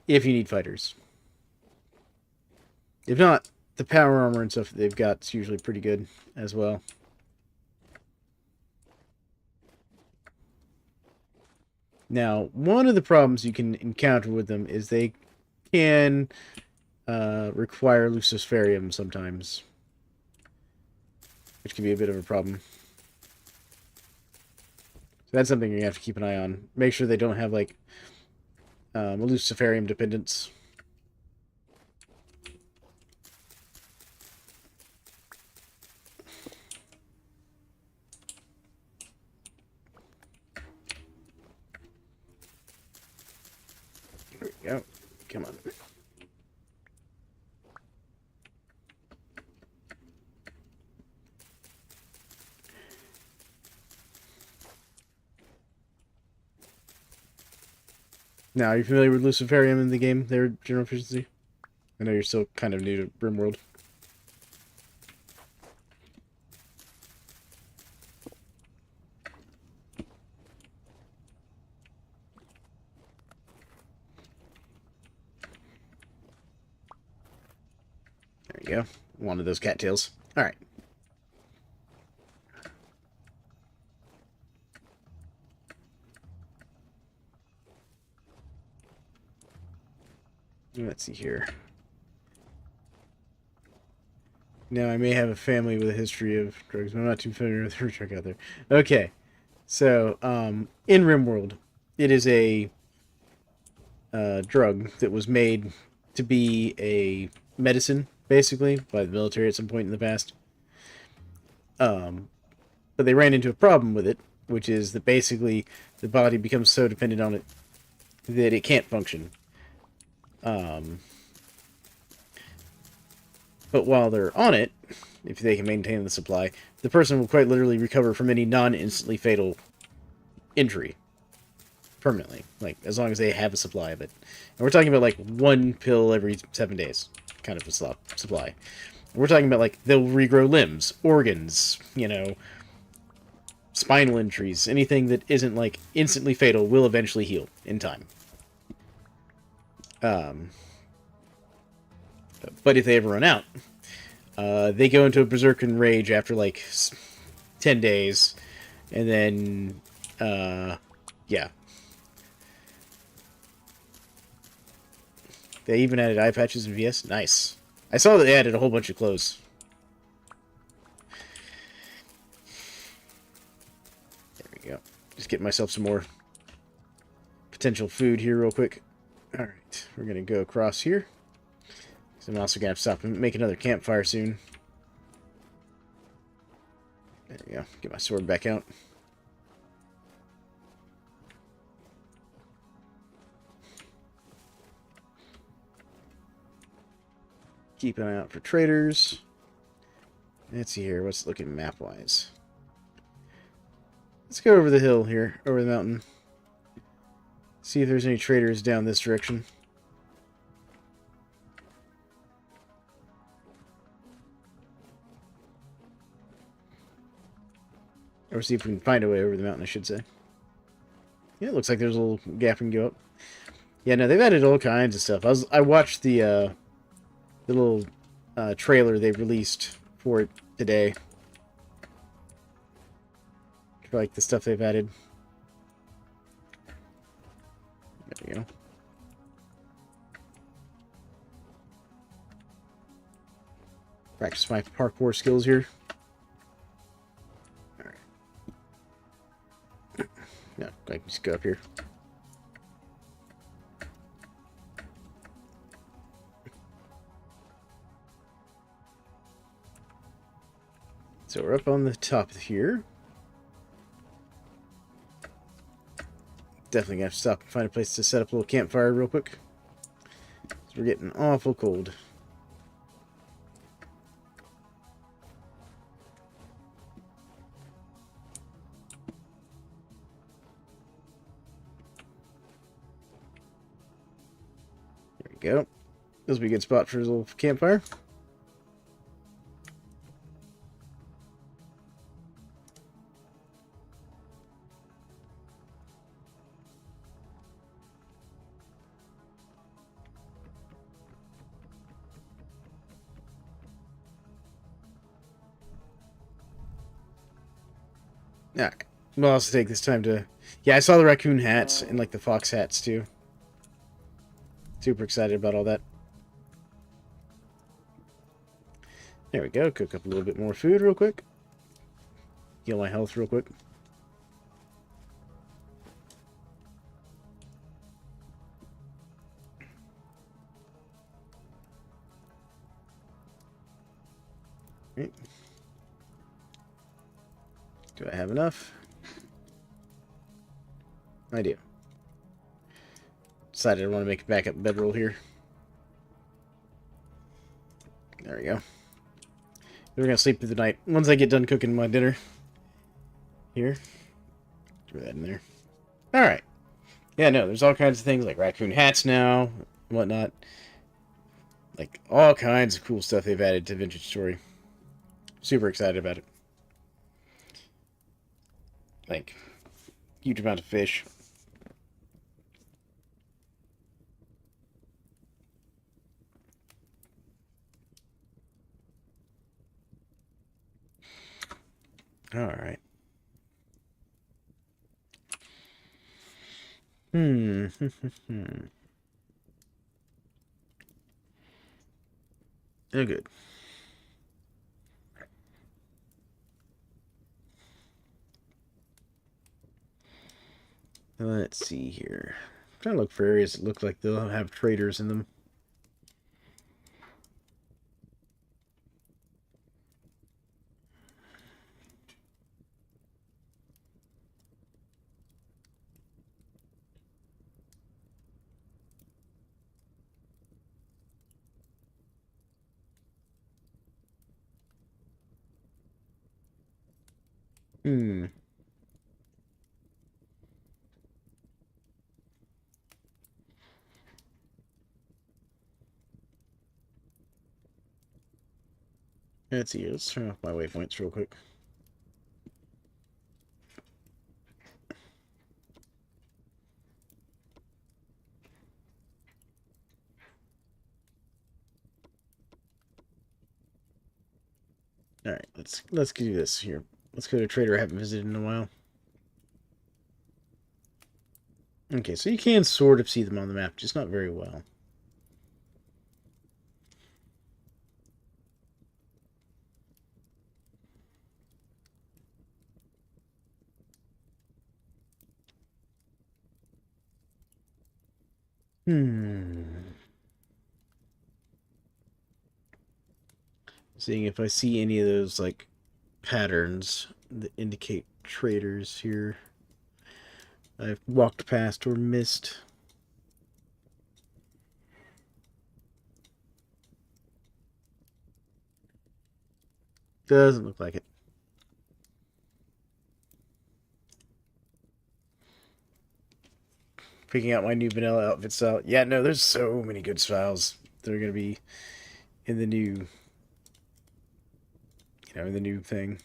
If you need fighters. If not, the power armor and stuff that they've got is usually pretty good as well. Now, one of the problems you can encounter with them is they can require Luciferium sometimes, which can be a bit of a problem. So that's something you have to keep an eye on. Make sure they don't have like a Luciferium dependence. There we go. Come on. Now, are you familiar with Luciferium in the game there, General Efficiency? I know you're still kind of new to RimWorld. There you go. One of those cattails. Alright. Let's see here. Now, I may have a family with a history of drugs, but I'm not too familiar with her drug out there. Okay. So, in RimWorld, it is a drug that was made to be a medicine, basically, by the military at some point in the past. But they ran into a problem with it, which is that basically the body becomes so dependent on it that it can't function. But while they're on it, if they can maintain the supply, the person will quite literally recover from any non-instantly fatal injury. Permanently. Like, as long as they have a supply of it. And we're talking about, like, 1 pill every 7 days. Kind of a supply. And we're talking about, like, they'll regrow limbs, organs, you know, spinal injuries. Anything that isn't, like, instantly fatal will eventually heal in time. But if they ever run out, they go into a berserker rage after, like, 10 days. And then, yeah. They even added eye patches in VS. Nice. I saw that they added a whole bunch of clothes. There we go. Just get myself some more potential food here real quick. Alright, we're going to go across here. So I'm also going to have to stop and make another campfire soon. There we go. Get my sword back out. Keep an eye out for traders. Let's see here. What's looking map-wise? Let's go over the hill here, over the mountain. See if there's any traders down this direction. Or see if we can find a way over the mountain, I should say. Yeah, it looks like there's a little gap we can go up. Yeah, no, they've added all kinds of stuff. I watched the little trailer they released for it today. For, like, the stuff they've added. There we go. Practice my parkour skills here. Alright. No, I can just go up here. So we're up on the top here. Definitely gonna have to stop and find a place to set up a little campfire real quick. So we're getting awful cold. There we go. This will be a good spot for a little campfire. Yeah, we'll also take this time to... Yeah, I saw the raccoon hats and, like, the fox hats, too. Super excited about all that. There we go. Cook up a little bit more food real quick. Heal my health real quick. Right. Do I have enough? I do. Decided I want to make a backup bedroll here. There we go. We're going to sleep through the night. Once I get done cooking my dinner. Here. Throw that in there. Alright. Yeah, no, there's all kinds of things like raccoon hats now, and whatnot. Like, all kinds of cool stuff they've added to Vintage Story. Super excited about it. Like, huge amount of fish. Alright. Hmm. Oh, good. Let's see here. I'm trying to look for areas that look like they'll have traders in them. Hmm. Let's see. Let's turn off my waypoints real quick. Alright, let's do this here. Let's go to a trader I haven't visited in a while. Okay, so you can sort of see them on the map, just not very well. Seeing if I see any of those, like, patterns that indicate traders here. I've walked past or missed. Doesn't look like it. Picking out my new vanilla outfit style. Yeah, no, there's so many good styles that are going to be in the new, in the new thing.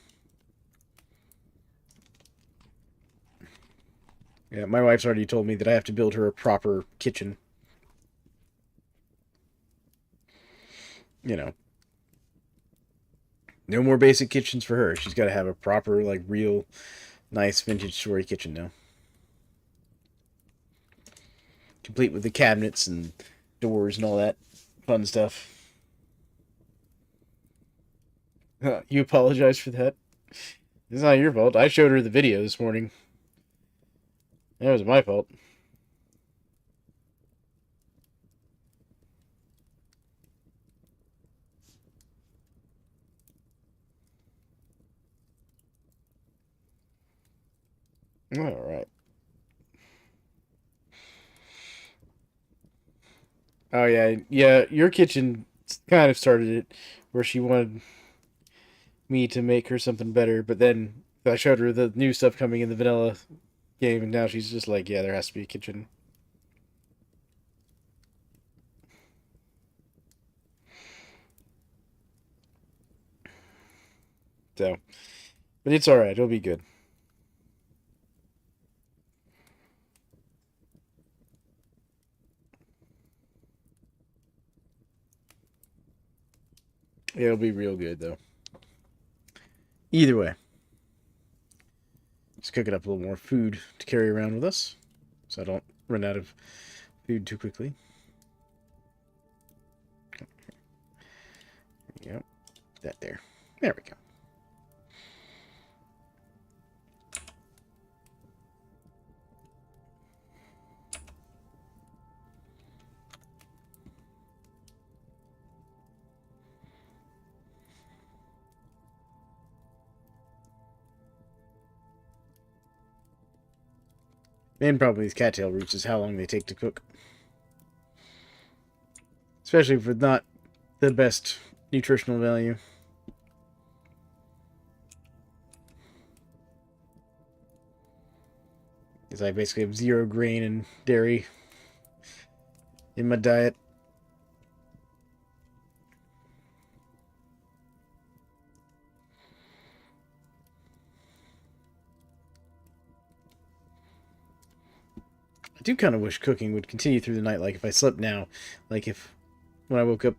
Yeah, my wife's already told me that I have to build her a proper kitchen. No more basic kitchens for her. She's got to have a proper, like, real nice vintage story kitchen now. Complete with the cabinets and doors and all that fun stuff. You apologize for that? It's not your fault. I showed her the video this morning. That was my fault. Alright. Oh, yeah. Yeah, your kitchen kind of started it, where she wanted me to make her something better, but then I showed her the new stuff coming in the vanilla game, and now she's just like, yeah, there has to be a kitchen. So, but it's alright. It'll be good. It'll be real good, though. Either way. Just cooking up a little more food to carry around with us, so I don't run out of food too quickly. Yep. That there. There we go. And probably these cattail roots is how long they take to cook. Especially for not the best nutritional value. Because I basically have 0 grain and dairy in my diet. I do kind of wish cooking would continue through the night. Like if I slept now, like if when I woke up,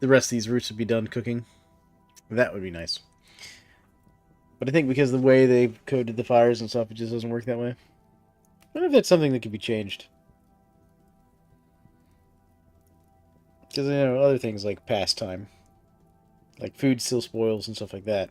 the rest of these roots would be done cooking. That would be nice. But I think because of the way they've coded the fires and stuff, it just doesn't work that way. I wonder if that's something that could be changed. Because, other things like pastime. Like food still spoils and stuff like that.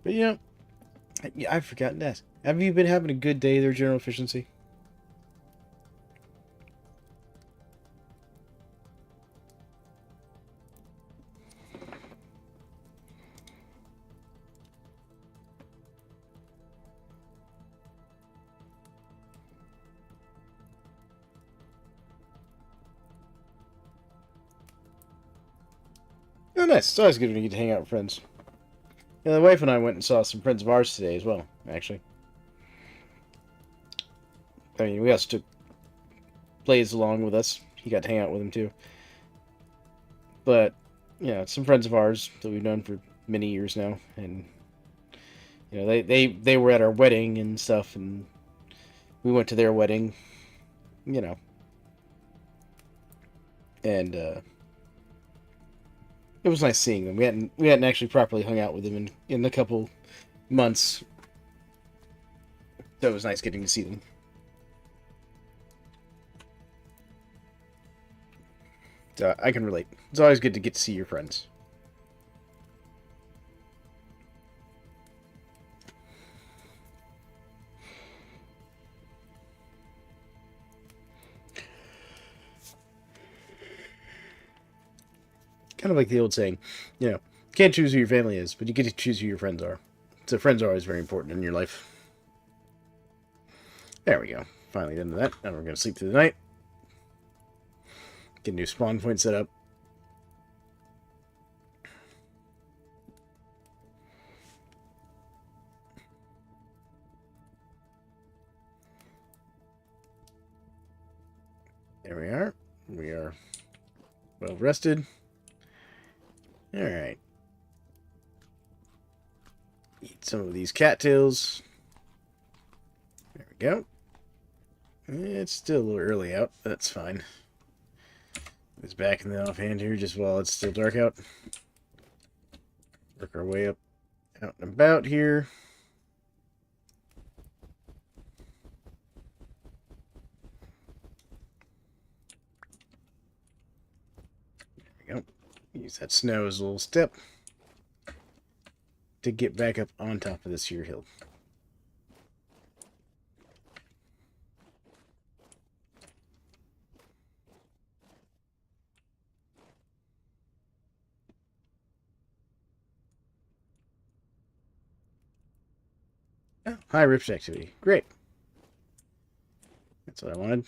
But, I've forgotten to ask. Have you been having a good day there, General Efficiency? Oh, nice. It's always good when you get to hang out with friends. Yeah, the wife and I went and saw some friends of ours today as well, actually. I mean, we also took Blaze along with us. He got to hang out with him, too. But, some friends of ours that we've known for many years now. And, they were at our wedding and stuff, and we went to their wedding, And, it was nice seeing them. We hadn't actually properly hung out with them in a couple months. So it was nice getting to see them. So I can relate. It's always good to get to see your friends. Kind of like the old saying, can't choose who your family is, but you get to choose who your friends are. So friends are always very important in your life. There we go. Finally done with that. Now we're going to sleep through the night. Get a new spawn point set up. There we are. We are well rested. Alright. Eat some of these cattails. There we go. It's still a little early out, but that's fine. It's back in the offhand here just while it's still dark out. Work our way up, out and about here. There we go. Use that snow as a little step to get back up on top of this here hill. Oh, high rift activity. Great. That's what I wanted.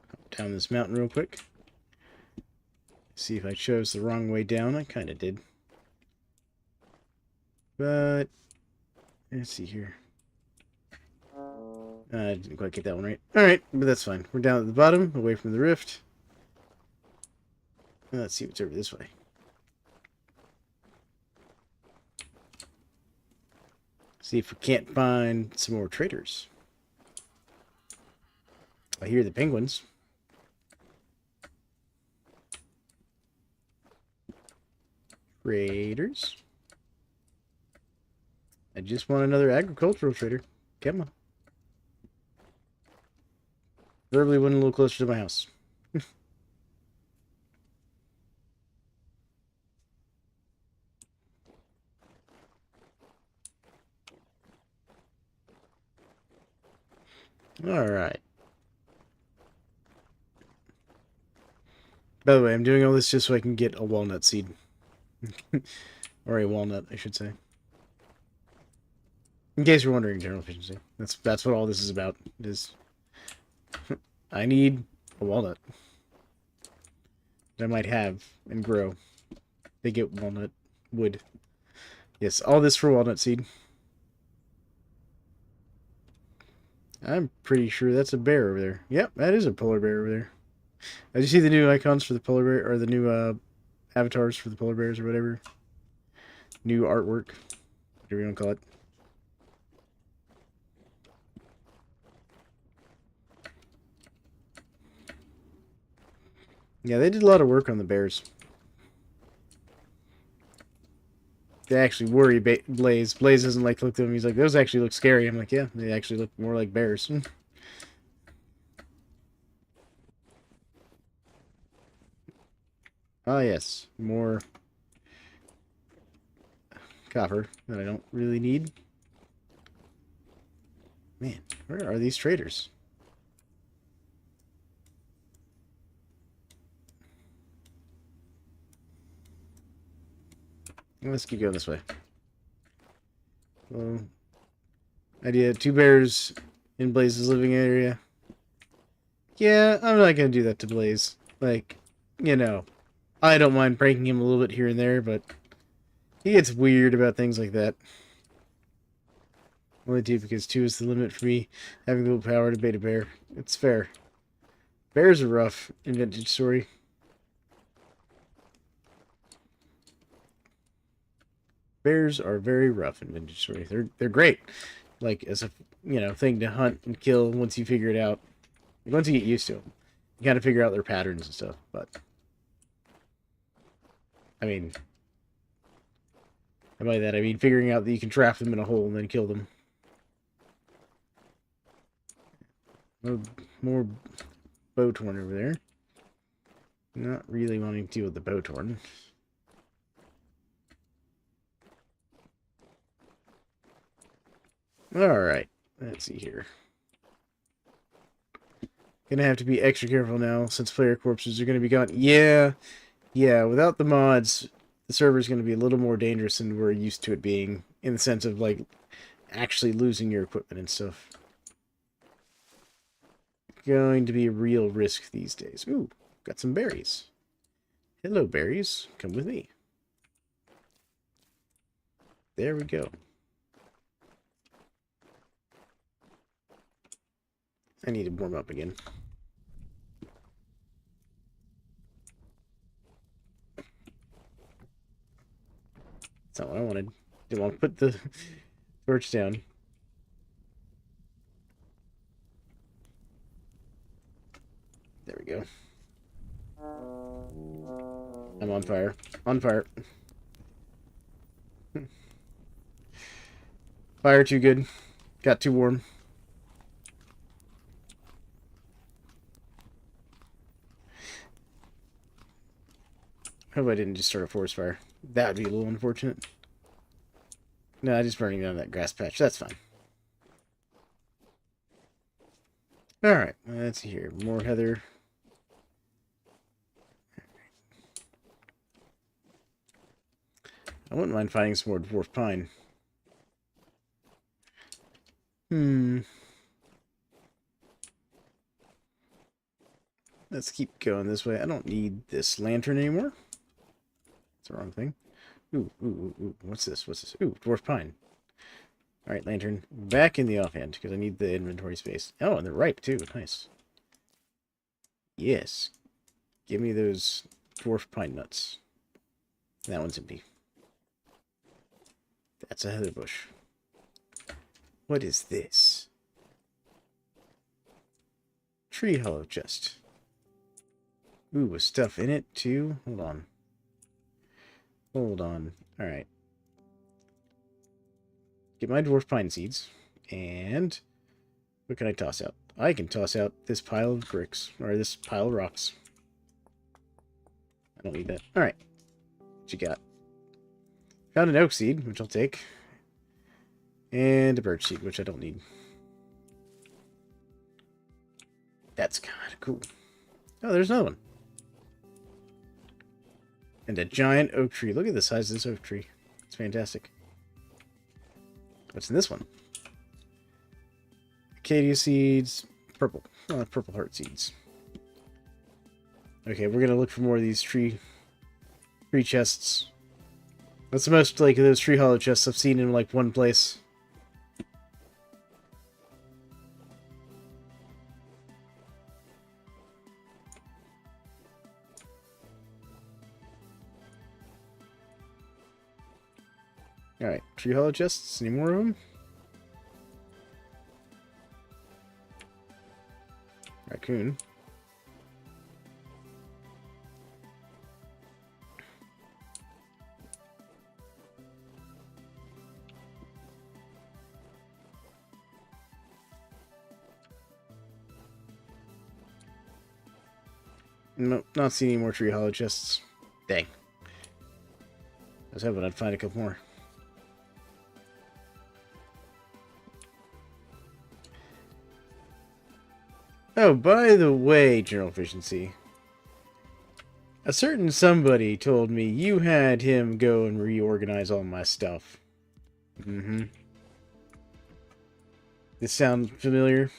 Hop down this mountain real quick. See if I chose the wrong way down. I kind of did. But let's see here. I didn't quite get that one right. Alright, but that's fine. We're down at the bottom, away from the rift. Let's see what's over this way. See if we can't find some more traders. I hear the penguins. Traders. I just want another agricultural trader. Come on. Verbally one a little closer to my house. Alright. By the way, I'm doing all this just so I can get a walnut seed. Or a walnut, I should say. In case you're wondering, general efficiency. That's what all this is about. I need a walnut that I might have and grow. They get walnut wood. Yes, all this for walnut seed. I'm pretty sure that's a bear over there. Yep, that is a polar bear over there. Did you see the new icons for the polar bear, or the new avatars for the polar bears or whatever? New artwork, whatever you want to call it. Yeah, they did a lot of work on the bears. They actually worry Blaze. Blaze doesn't like to look at them. He's like, those actually look scary. I'm like, yeah, they actually look more like bears. Ah, yes. More copper that I don't really need. Man, where are these traders? Let's keep going this way. Well, idea, 2 bears in Blaze's living area. Yeah, I'm not going to do that to Blaze. Like, you know, I don't mind pranking him a little bit here and there, but he gets weird about things like that. Only 2 because 2 is the limit for me having the willpower to bait a bear. It's fair. Bears are rough in Vintage Story. Bears are very rough in Vintage Story. They're great, like as a thing to hunt and kill once you figure it out. Once you get used to them, you kind of figure out their patterns and stuff. But I mean, and by that I mean figuring out that you can trap them in a hole and then kill them. More bowtorn over there. Not really wanting to deal with the bowtorn. Alright, let's see here. Gonna have to be extra careful now, since player corpses are gonna be gone. Yeah, without the mods, the server's gonna be a little more dangerous than we're used to it being, in the sense of, like, actually losing your equipment and stuff. Going to be a real risk these days. Ooh, got some berries. Hello, berries. Come with me. There we go. I need to warm up again. That's not what I wanted. Didn't want to put the torch down. There we go. I'm on fire. On fire. Fire too good. Got too warm. Hope I didn't just start a forest fire. That would be a little unfortunate. No, just burning down that grass patch. That's fine. Alright, let's see here. More heather. I wouldn't mind finding some more dwarf pine. Let's keep going this way. I don't need this lantern anymore. That's the wrong thing. Ooh. What's this? Ooh, dwarf pine. Alright, lantern. Back in the offhand, because I need the inventory space. Oh, and they're ripe, too. Nice. Yes. Give me those dwarf pine nuts. That one's empty. That's a heather bush. What is this? Tree hollow chest. Ooh, with stuff in it, too? Hold on. Alright. Get my dwarf pine seeds. And what can I toss out? I can toss out this pile of bricks. Or this pile of rocks. I don't need that. Alright. What you got? Found an oak seed, which I'll take. And a birch seed, which I don't need. That's kind of cool. Oh, there's another one. And a giant oak tree. Look at the size of this oak tree. It's fantastic. What's in this one? Acacia seeds. Purple. Purple heart seeds. Okay, we're going to look for more of these tree chests. That's the most, like, those tree hollow chests I've seen in, like, one place. Alright, tree hollow chests. Any more of them? Raccoon. Nope, not seeing any more tree hollow chests. Dang. I was hoping I'd find a couple more. Oh, by the way, General Efficiency. A certain somebody told me you had him go and reorganize all my stuff. Mm-hmm. This sound familiar?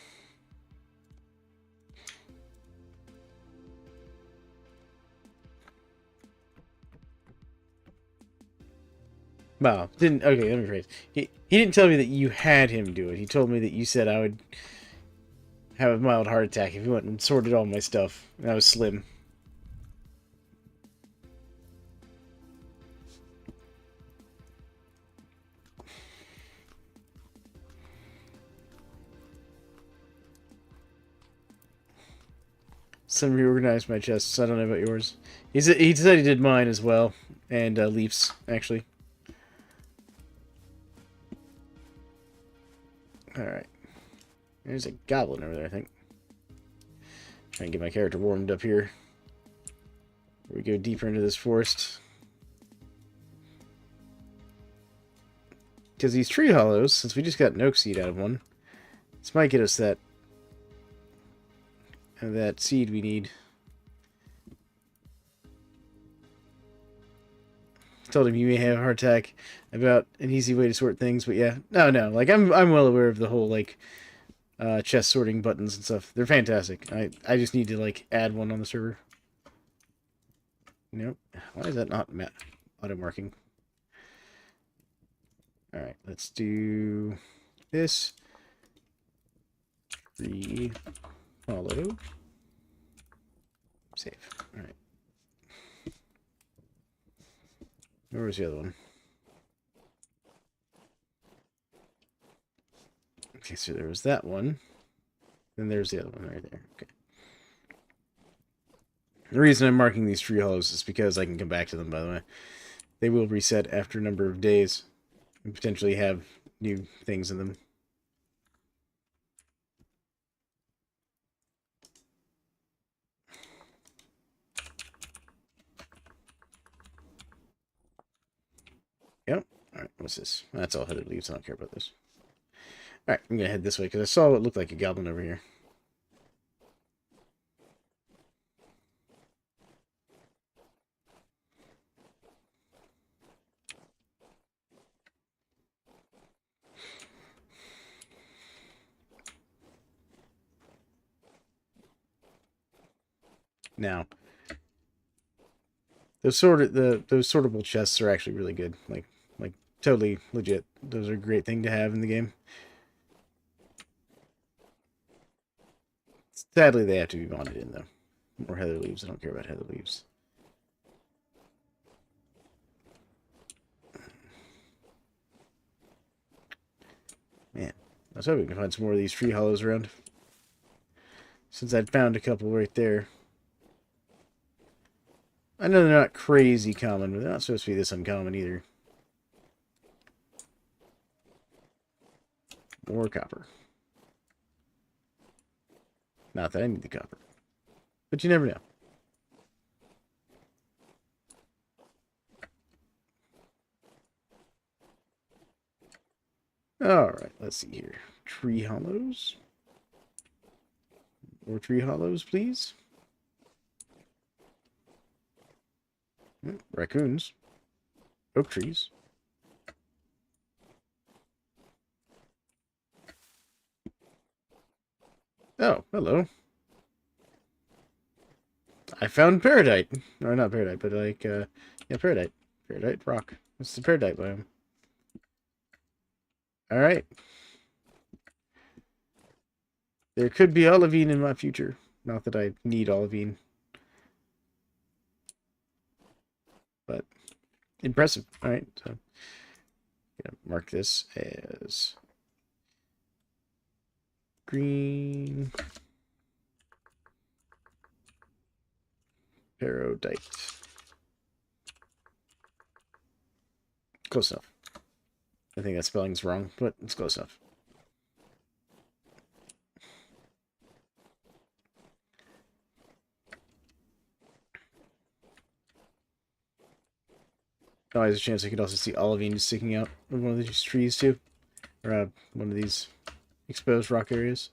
Well, didn't... Okay, let me rephrase. He didn't tell me that you had him do it. He told me that you said I would have a mild heart attack if he went and sorted all my stuff. And I was slim. Some reorganized my chests. I don't know about yours. He said he did mine as well. And Leaf's, actually. Alright. There's a goblin over there, I think. Try and get my character warmed up here. We go deeper into this forest. Because these tree hollows, since we just got an oak seed out of one, this might get us that seed we need. Told him you may have a heart attack about an easy way to sort things, but yeah, no, like I'm well aware of the whole like chest sorting buttons and stuff. They're fantastic. I just need to like add one on the server. Nope. Why is that not auto marking? All right, let's do this. Follow. Save. All right. Where was the other one? Okay, so there was that one. Then there's the other one right there. Okay. The reason I'm marking these tree hollows is because I can come back to them, by the way. They will reset after a number of days and potentially have new things in them. Yep. Alright, what's this? That's all headed leaves. I don't care about this. Alright, I'm going to head this way because I saw what looked like a goblin over here. Now, those sortable chests are actually really good. Like totally legit. Those are a great thing to have in the game. Sadly, they have to be bonded in, though. More heather leaves. I don't care about heather leaves. Man, I was hoping to find some more of these tree hollows around. Since I'd found a couple right there. I know they're not crazy common, but they're not supposed to be this uncommon either. More copper. Not that I need the copper. But you never know. Alright, let's see here. Tree hollows. More tree hollows, please. Raccoons. Oak trees. Oh, hello. I found paradite. Or not paradite, but like, yeah, paradite. Paradite rock. It's the paradite biome. Alright. There could be olivine in my future. Not that I need olivine. But impressive. Alright, so Gonna mark this as green parodite. Close enough. I think that spelling's wrong, but it's close enough. Oh, there's a chance I could also see olivine sticking out of one of these trees too. Or one of these exposed rock areas.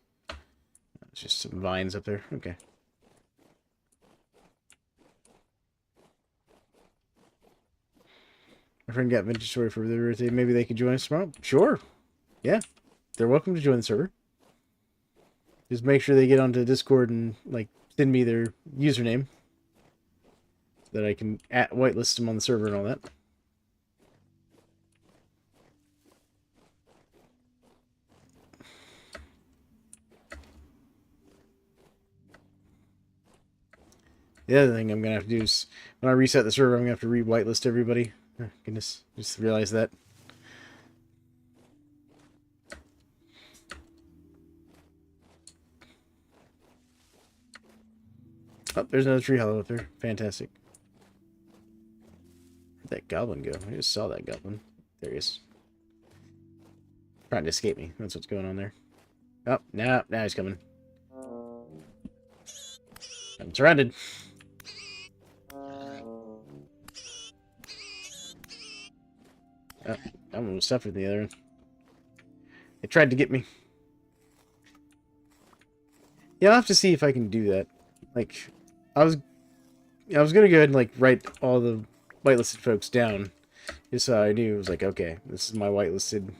It's just some vines up there. Okay. My friend got vintage story for their birthday. Maybe they could join us tomorrow? Sure. Yeah. They're welcome to join the server. Just make sure they get onto Discord and, like, send me their username. So that I can whitelist them on the server and all that. The other thing I'm going to have to do is, when I reset the server, I'm going to have to re-whitelist everybody. Oh, goodness, just realized that. Oh, there's another tree hollow up there. Fantastic. Where'd that goblin go? I just saw that goblin. There he is. Trying to escape me. That's what's going on there. Oh, now he's coming. I'm surrounded. Oh, I'm almost suffered the other one. They tried to get me. Yeah, I'll have to see if I can do that. Like, I was gonna go ahead and, like, write all the whitelisted folks down. Just so I knew it was like, okay, this is my whitelisted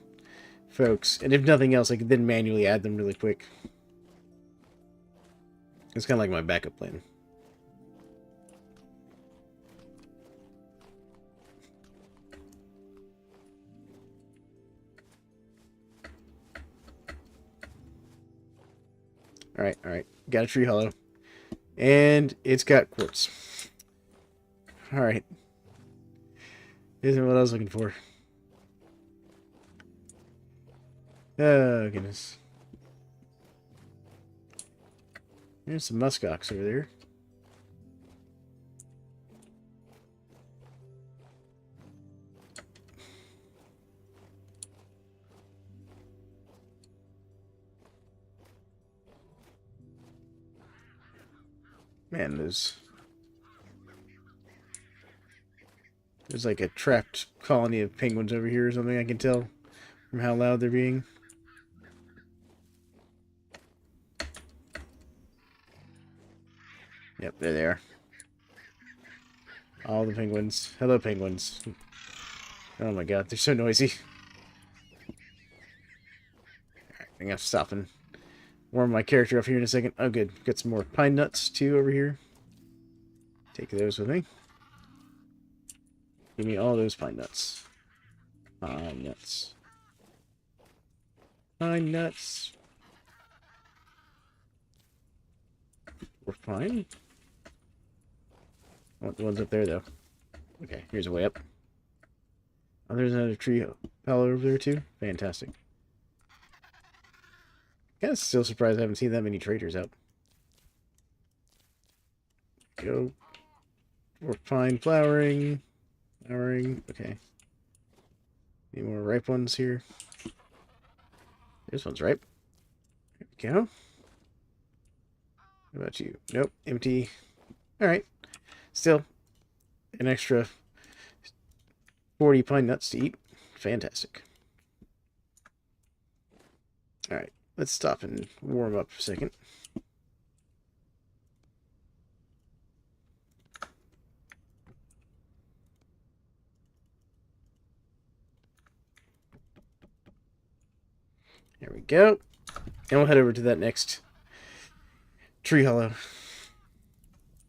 folks. And if nothing else, I could then manually add them really quick. It's kind of like my backup plan. Alright. Got a tree hollow. And it's got quartz. Alright. Isn't what I was looking for. Oh, goodness. There's some muskox over there. Man, there's like a trapped colony of penguins over here or something, I can tell from how loud they're being. Yep, there they are. All the penguins. Hello, penguins. Oh my god, they're so noisy. Alright, I have to stop and warm my character up here in a second. Oh, good. Got some more pine nuts, too, over here. Take those with me. Give me all those pine nuts. Pine nuts. Pine nuts. We're fine. I want the ones up there, though. Okay, here's a way up. Oh, there's another tree hollow over there, too. Fantastic. Kind of still surprised I haven't seen that many traders out. Go. More pine flowering. Flowering. Okay. Any more ripe ones here? This one's ripe. There we go. What about you? Nope. Empty. Alright. Still, an extra 40 pine nuts to eat. Fantastic. Alright. Let's stop and warm up for a second. There we go. And we'll head over to that next tree hollow.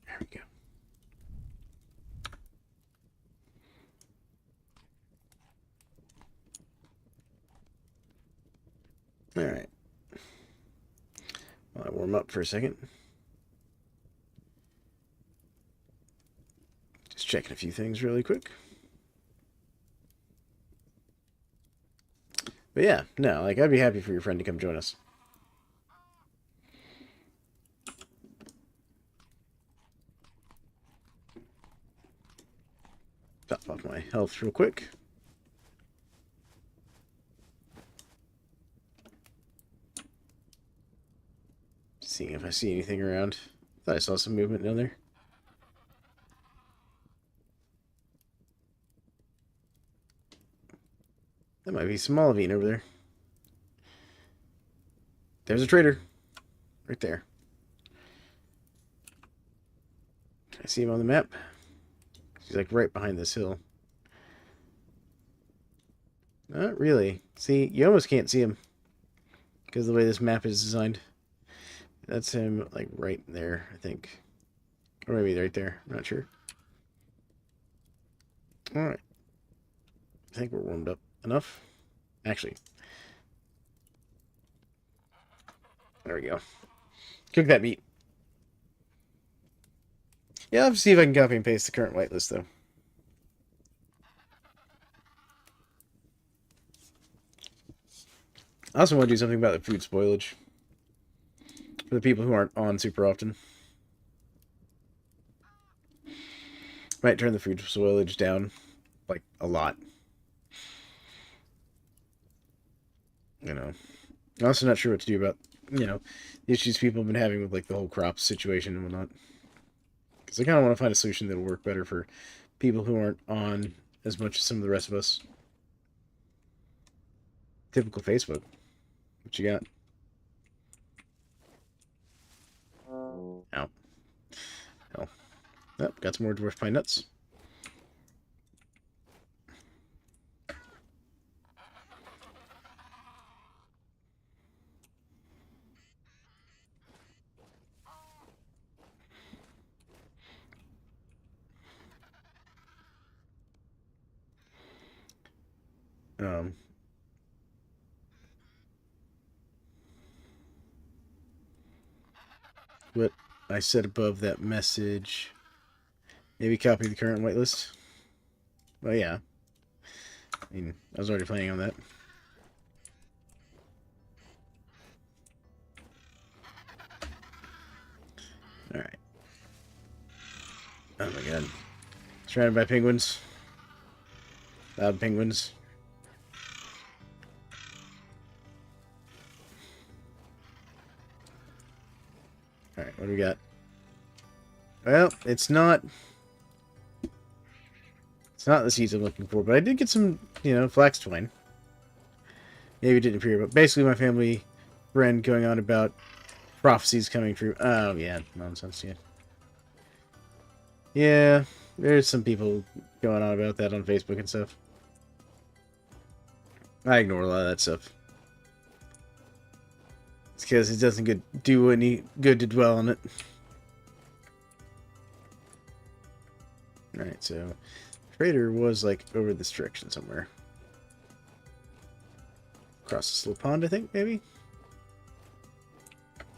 There we go. Alright. While I warm up for a second. Just checking a few things really quick. But yeah, no, like, I'd be happy for your friend to come join us. Top off my health real quick. Seeing if I see anything around. Thought I saw some movement down there. That might be some Olivine over there. There's a trader. Right there. Can I see him on the map? He's like right behind this hill. Not really. See, you almost can't see him because of the way this map is designed. That's him like right there, I think. Or maybe right there. I'm not sure. Alright. I think we're warmed up enough. Actually. There we go. Cook that meat. Yeah, I'll have to see if I can copy and paste the current whitelist, though. I also want to do something about the food spoilage. For the people who aren't on super often. Might turn the food spoilage down, like, a lot. You know. I'm also not sure what to do about, you know, the issues people have been having with, like, the whole crop situation and whatnot. Because I kind of want to find a solution that'll work better for people who aren't on as much as some of the rest of us. Typical Facebook. What you got? Ow. Hell. Oh, got some more dwarf pine nuts. What I said above that message. Maybe copy the current whitelist. Well, yeah. I mean, I was already planning on that. Alright. Oh my god. Surrounded by penguins. Loud penguins. Alright, what do we got? Well, it's not the seeds I'm looking for, but I did get some, you know, flax twine. Maybe it didn't appear, but basically my family friend going on about prophecies coming true. Oh, yeah, nonsense, yeah. Yeah, there's some people going on about that on Facebook and stuff. I ignore a lot of that stuff. It's because it doesn't do any good to dwell on it. Alright, so trader was like over this direction somewhere. Across this little pond, I think, maybe?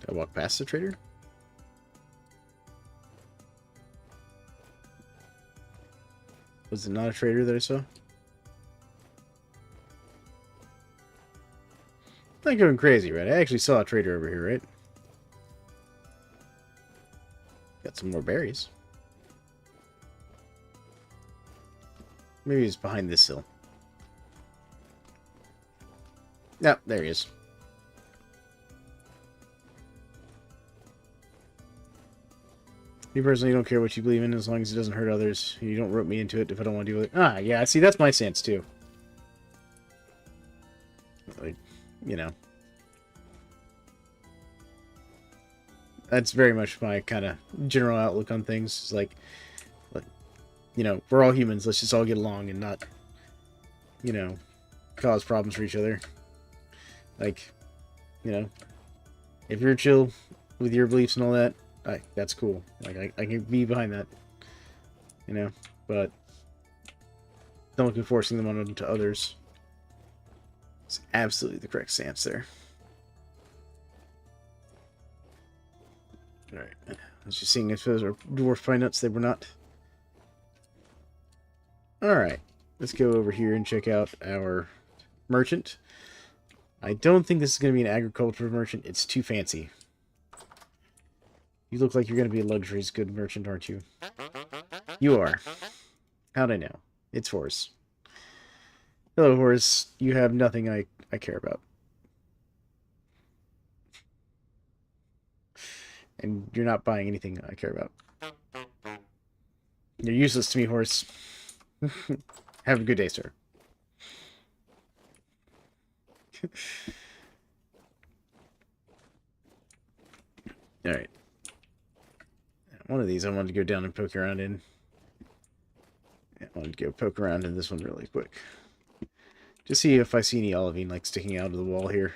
Did I walk past the trader? Was it not a trader that I saw? I'm not going crazy, right? I actually saw a trader over here, right? Got some more berries. Maybe he's behind this hill. No, there he is. Me personally don't care what you believe in as long as it doesn't hurt others. You don't rope me into it if I don't want to deal with it. Ah, yeah, see, that's my stance too. Like, you know. That's very much my kind of general outlook on things. It's like, you know, we're all humans. Let's just all get along and not, you know, cause problems for each other. Like, you know, if you're chill with your beliefs and all that, that's cool. Like, I can be behind that, you know, but don't be forcing them on to others. It's absolutely the correct stance there. Alright, I was just seeing if those are dwarf pine nuts. They were not. Alright, let's go over here and check out our merchant. I don't think this is going to be an agricultural merchant. It's too fancy. You look like you're going to be a luxuries good merchant, aren't you? You are. How'd I know? It's Horse. Hello, Horse. You have nothing I care about. And you're not buying anything I care about. You're useless to me, Horse. Have a good day, sir. Alright. One of these I wanted to go down and poke around in. I wanted to go poke around in this one really quick. Just see if I see any olivine like sticking out of the wall here.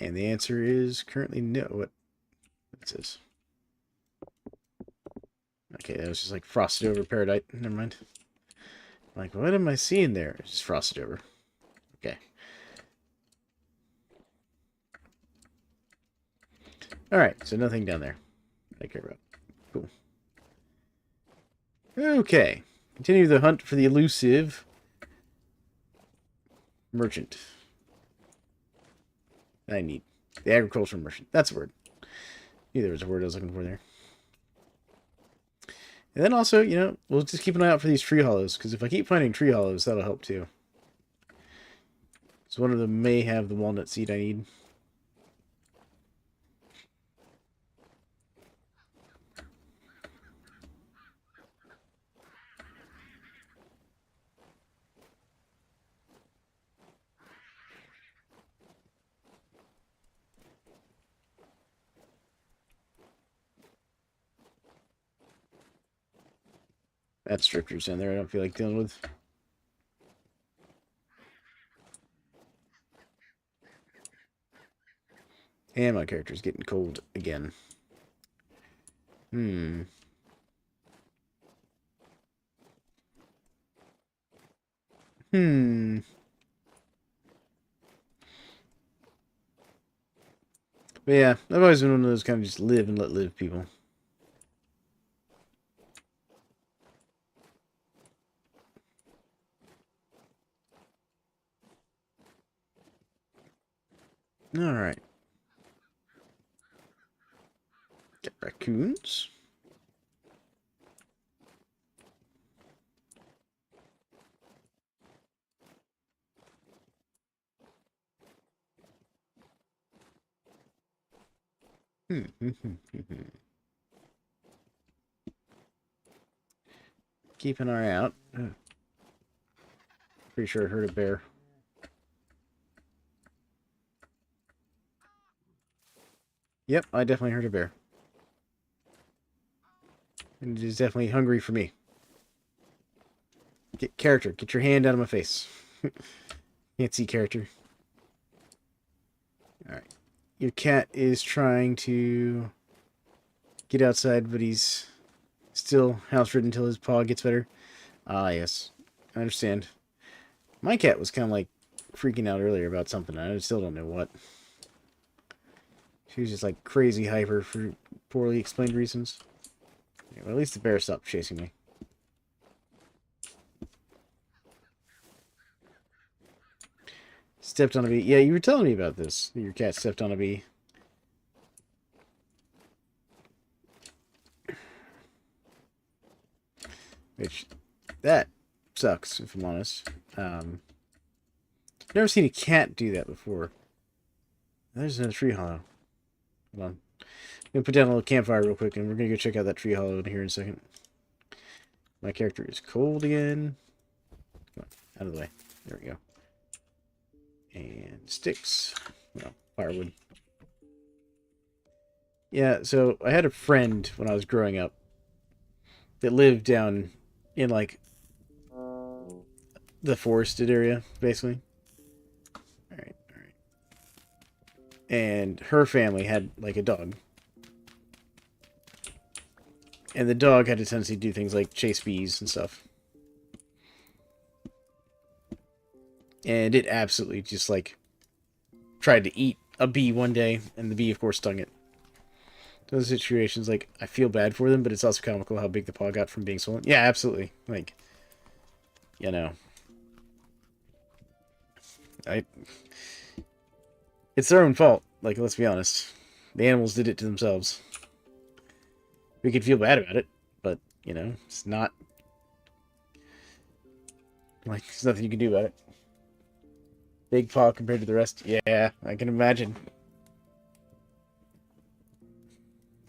And the answer is currently no. What is this? Okay, that was just like frosted over paradite. Never mind. Like, what am I seeing there? It's just frosted over. Okay. Alright, so nothing down there I care about. Cool. Okay. Continue the hunt for the elusive merchant. I need the agricultural merchant. That's a word. There was a word I was looking for there. And then also, you know, we'll just keep an eye out for these tree hollows, because if I keep finding tree hollows, that'll help too. So one of them may have the walnut seed I need. That's drifters in there I don't feel like dealing with. And my character's getting cold again. Hmm. But yeah, I've always been one of those kind of just live and let live people. Alright. Get raccoons. Keep an eye out. Pretty sure I heard a bear. Yep, I definitely heard a bear. And it is definitely hungry for me. Character, get your hand out of my face. Can't see character. Alright. Your cat is trying to get outside, but he's still house-ridden until his paw gets better. Ah, yes. I understand. My cat was kind of like freaking out earlier about something. I still don't know what. She was just like crazy hyper for poorly explained reasons. Yeah, well, at least the bear stopped chasing me. Stepped on a bee. Yeah, you were telling me about this. Your cat stepped on a bee. Which, that sucks, if I'm honest. Never seen a cat do that before. There's another tree hollow. Hold on. I'm going to put down a little campfire real quick, and we're going to go check out that tree hollow in here in a second. My character is cold again. Come on, out of the way. There we go. And sticks. Well, firewood. Yeah, so I had a friend when I was growing up that lived down in, like, the forested area, basically. Alright. And her family had, like, a dog. And the dog had a tendency to do things like chase bees and stuff. And it absolutely just, like, tried to eat a bee one day, and the bee, of course, stung it. Those situations, like, I feel bad for them, but it's also comical how big the paw got from being swollen. Yeah, absolutely. Like, you know. It's their own fault. Like, let's be honest. The animals did it to themselves. We could feel bad about it, but, you know, it's not... Like, there's nothing you can do about it. Big paw compared to the rest. Yeah, I can imagine.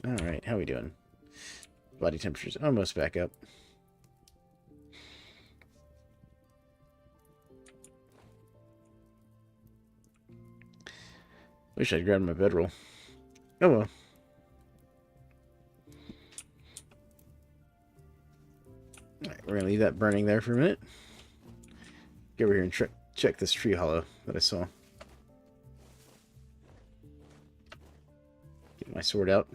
Alright, how we doing? Body temperature's almost back up. Wish I'd grabbed my bedroll. Oh well. Alright, we're gonna leave that burning there for a minute. Get over here and check this tree hollow that I saw. Get my sword out.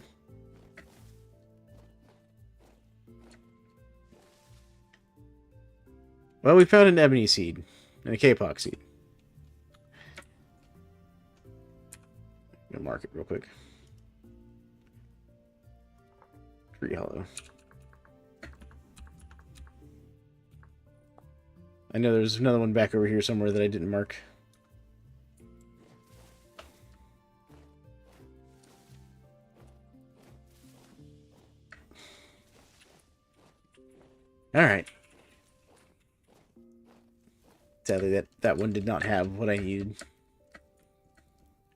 Well, we found an ebony seed and a kapok seed. I'm gonna mark it real quick. Tree hollow. I know there's another one back over here somewhere that I didn't mark. Alright. Sadly, that one did not have what I needed.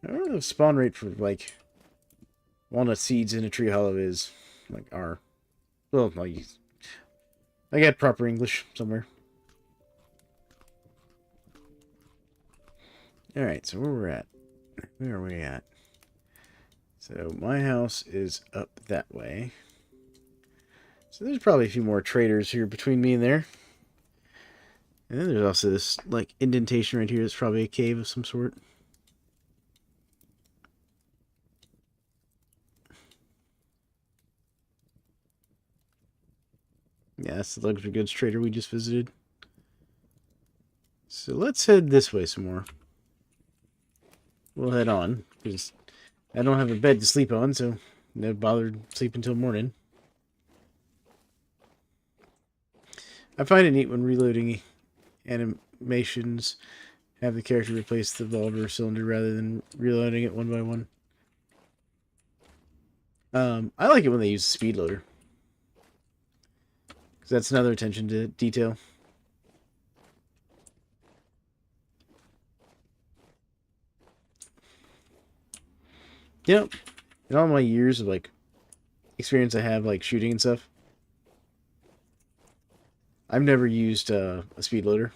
I don't know the spawn rate for, like, walnut seeds in a tree hollow is. Like, R. Well, I got proper English somewhere. Alright, so where we're at. Where are we at? So, my house is up that way. So there's probably a few more traders here between me and there. And then there's also this, like, indentation right here. It's probably a cave of some sort. Yeah, that's the luxury goods trader we just visited. So let's head this way some more. We'll head on, because I don't have a bed to sleep on, so no bothered sleep until morning. I find it neat when reloading animations have the character replace the revolver cylinder rather than reloading it one by one. I like it when they use a speed loader, because that's another attention to detail. Yep. In all my years of, like, experience I have, like, shooting and stuff, I've never used a speed loader.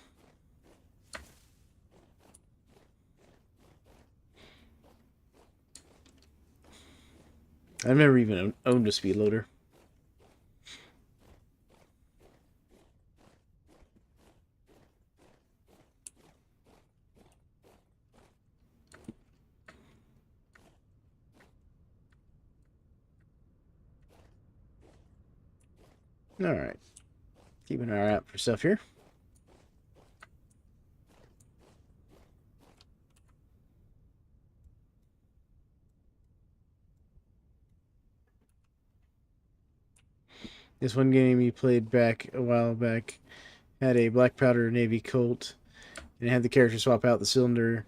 I've never even owned a speed loader. Alright. Keeping an eye out for stuff here. This one game you played back a while back had a black powder navy Colt, and it had the character swap out the cylinder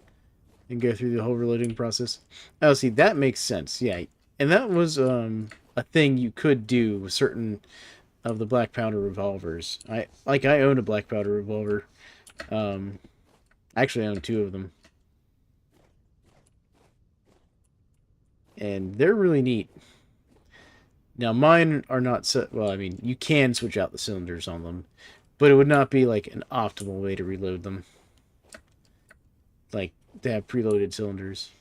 and go through the whole reloading process. Oh, see, that makes sense. Yeah, and that was a thing you could do with certain of the black powder revolvers. I own a black powder revolver. Actually, I own 2 of them, and they're really neat. Now, mine are not so... Well, I mean, you can switch out the cylinders on them, but it would not be, like, an optimal way to reload them. Like, to have preloaded cylinders.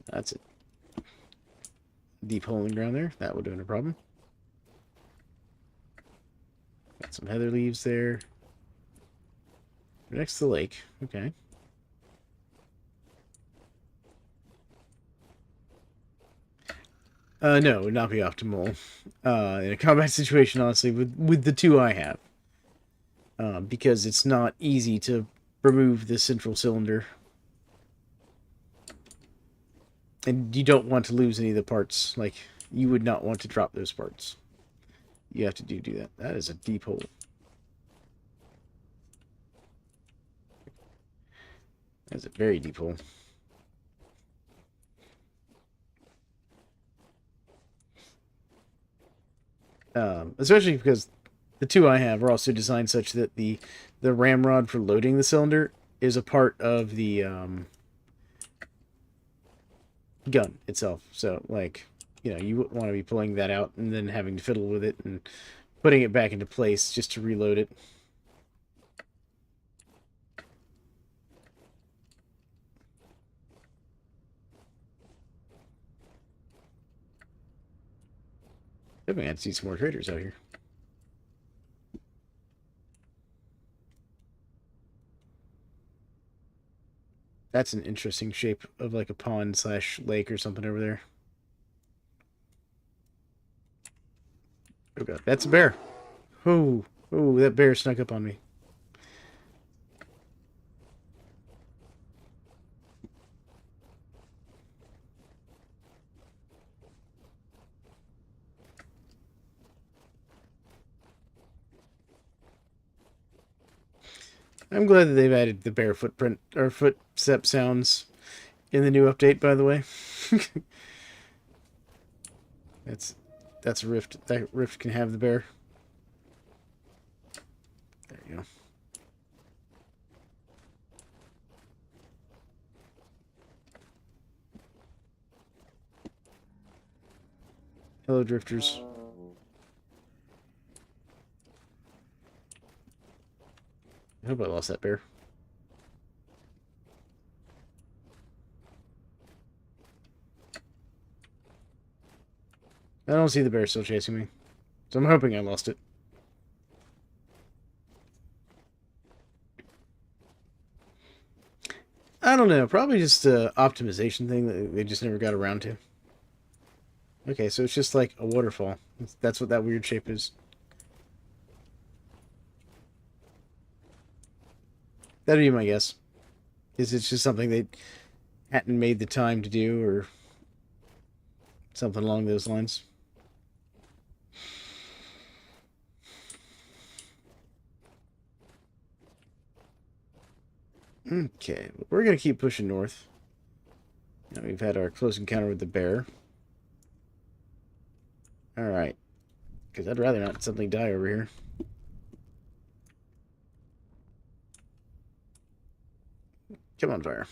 That's it. Deep hole in the ground there. That would have been a problem. Got some heather leaves there. Next to the lake. Okay. No, it would not be optimal. In a combat situation, honestly, with the 2 I have. Because it's not easy to remove the central cylinder. And you don't want to lose any of the parts. Like, you would not want to drop those parts. you have to do that. That is a deep hole. That's a very deep hole. Especially because the two I have are also designed such that the ramrod for loading the cylinder is a part of the gun itself. So, like, you know, you want to be pulling that out and then having to fiddle with it and putting it back into place just to reload it. Definitely had to see some more traders out here. That's an interesting shape of like a pond slash lake or something over there. Oh god, that's a bear. Oh, oh, that bear snuck up on me. I'm glad that they've added the bear footprint or footstep sounds in the new update, by the way. that's a rift. That rift can have the bear. There you go. Hello, drifters. I hope I lost that bear. I don't see the bear still chasing me. So I'm hoping I lost it. I don't know. Probably just an optimization thing that they just never got around to. Okay, so it's just like a waterfall. That's what that weird shape is. That'd be my guess. Is it's just something they hadn't made the time to do or something along those lines. Okay, we're going to keep pushing north. Now we've had our close encounter with the bear. Alright. Because I'd rather not something die over here. Come on, fire.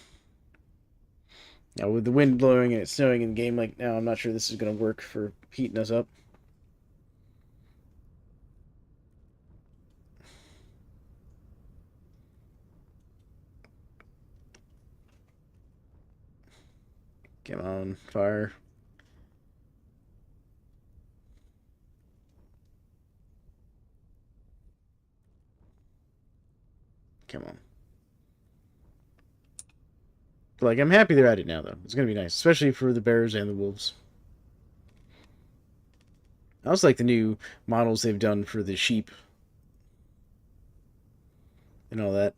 Now, with the wind blowing and it snowing in the game like now, I'm not sure this is going to work for heating us up. Come on, fire. Come on. Like, I'm happy they're at it now, though. It's going to be nice, especially for the bears and the wolves. I also like the new models they've done for the sheep and all that.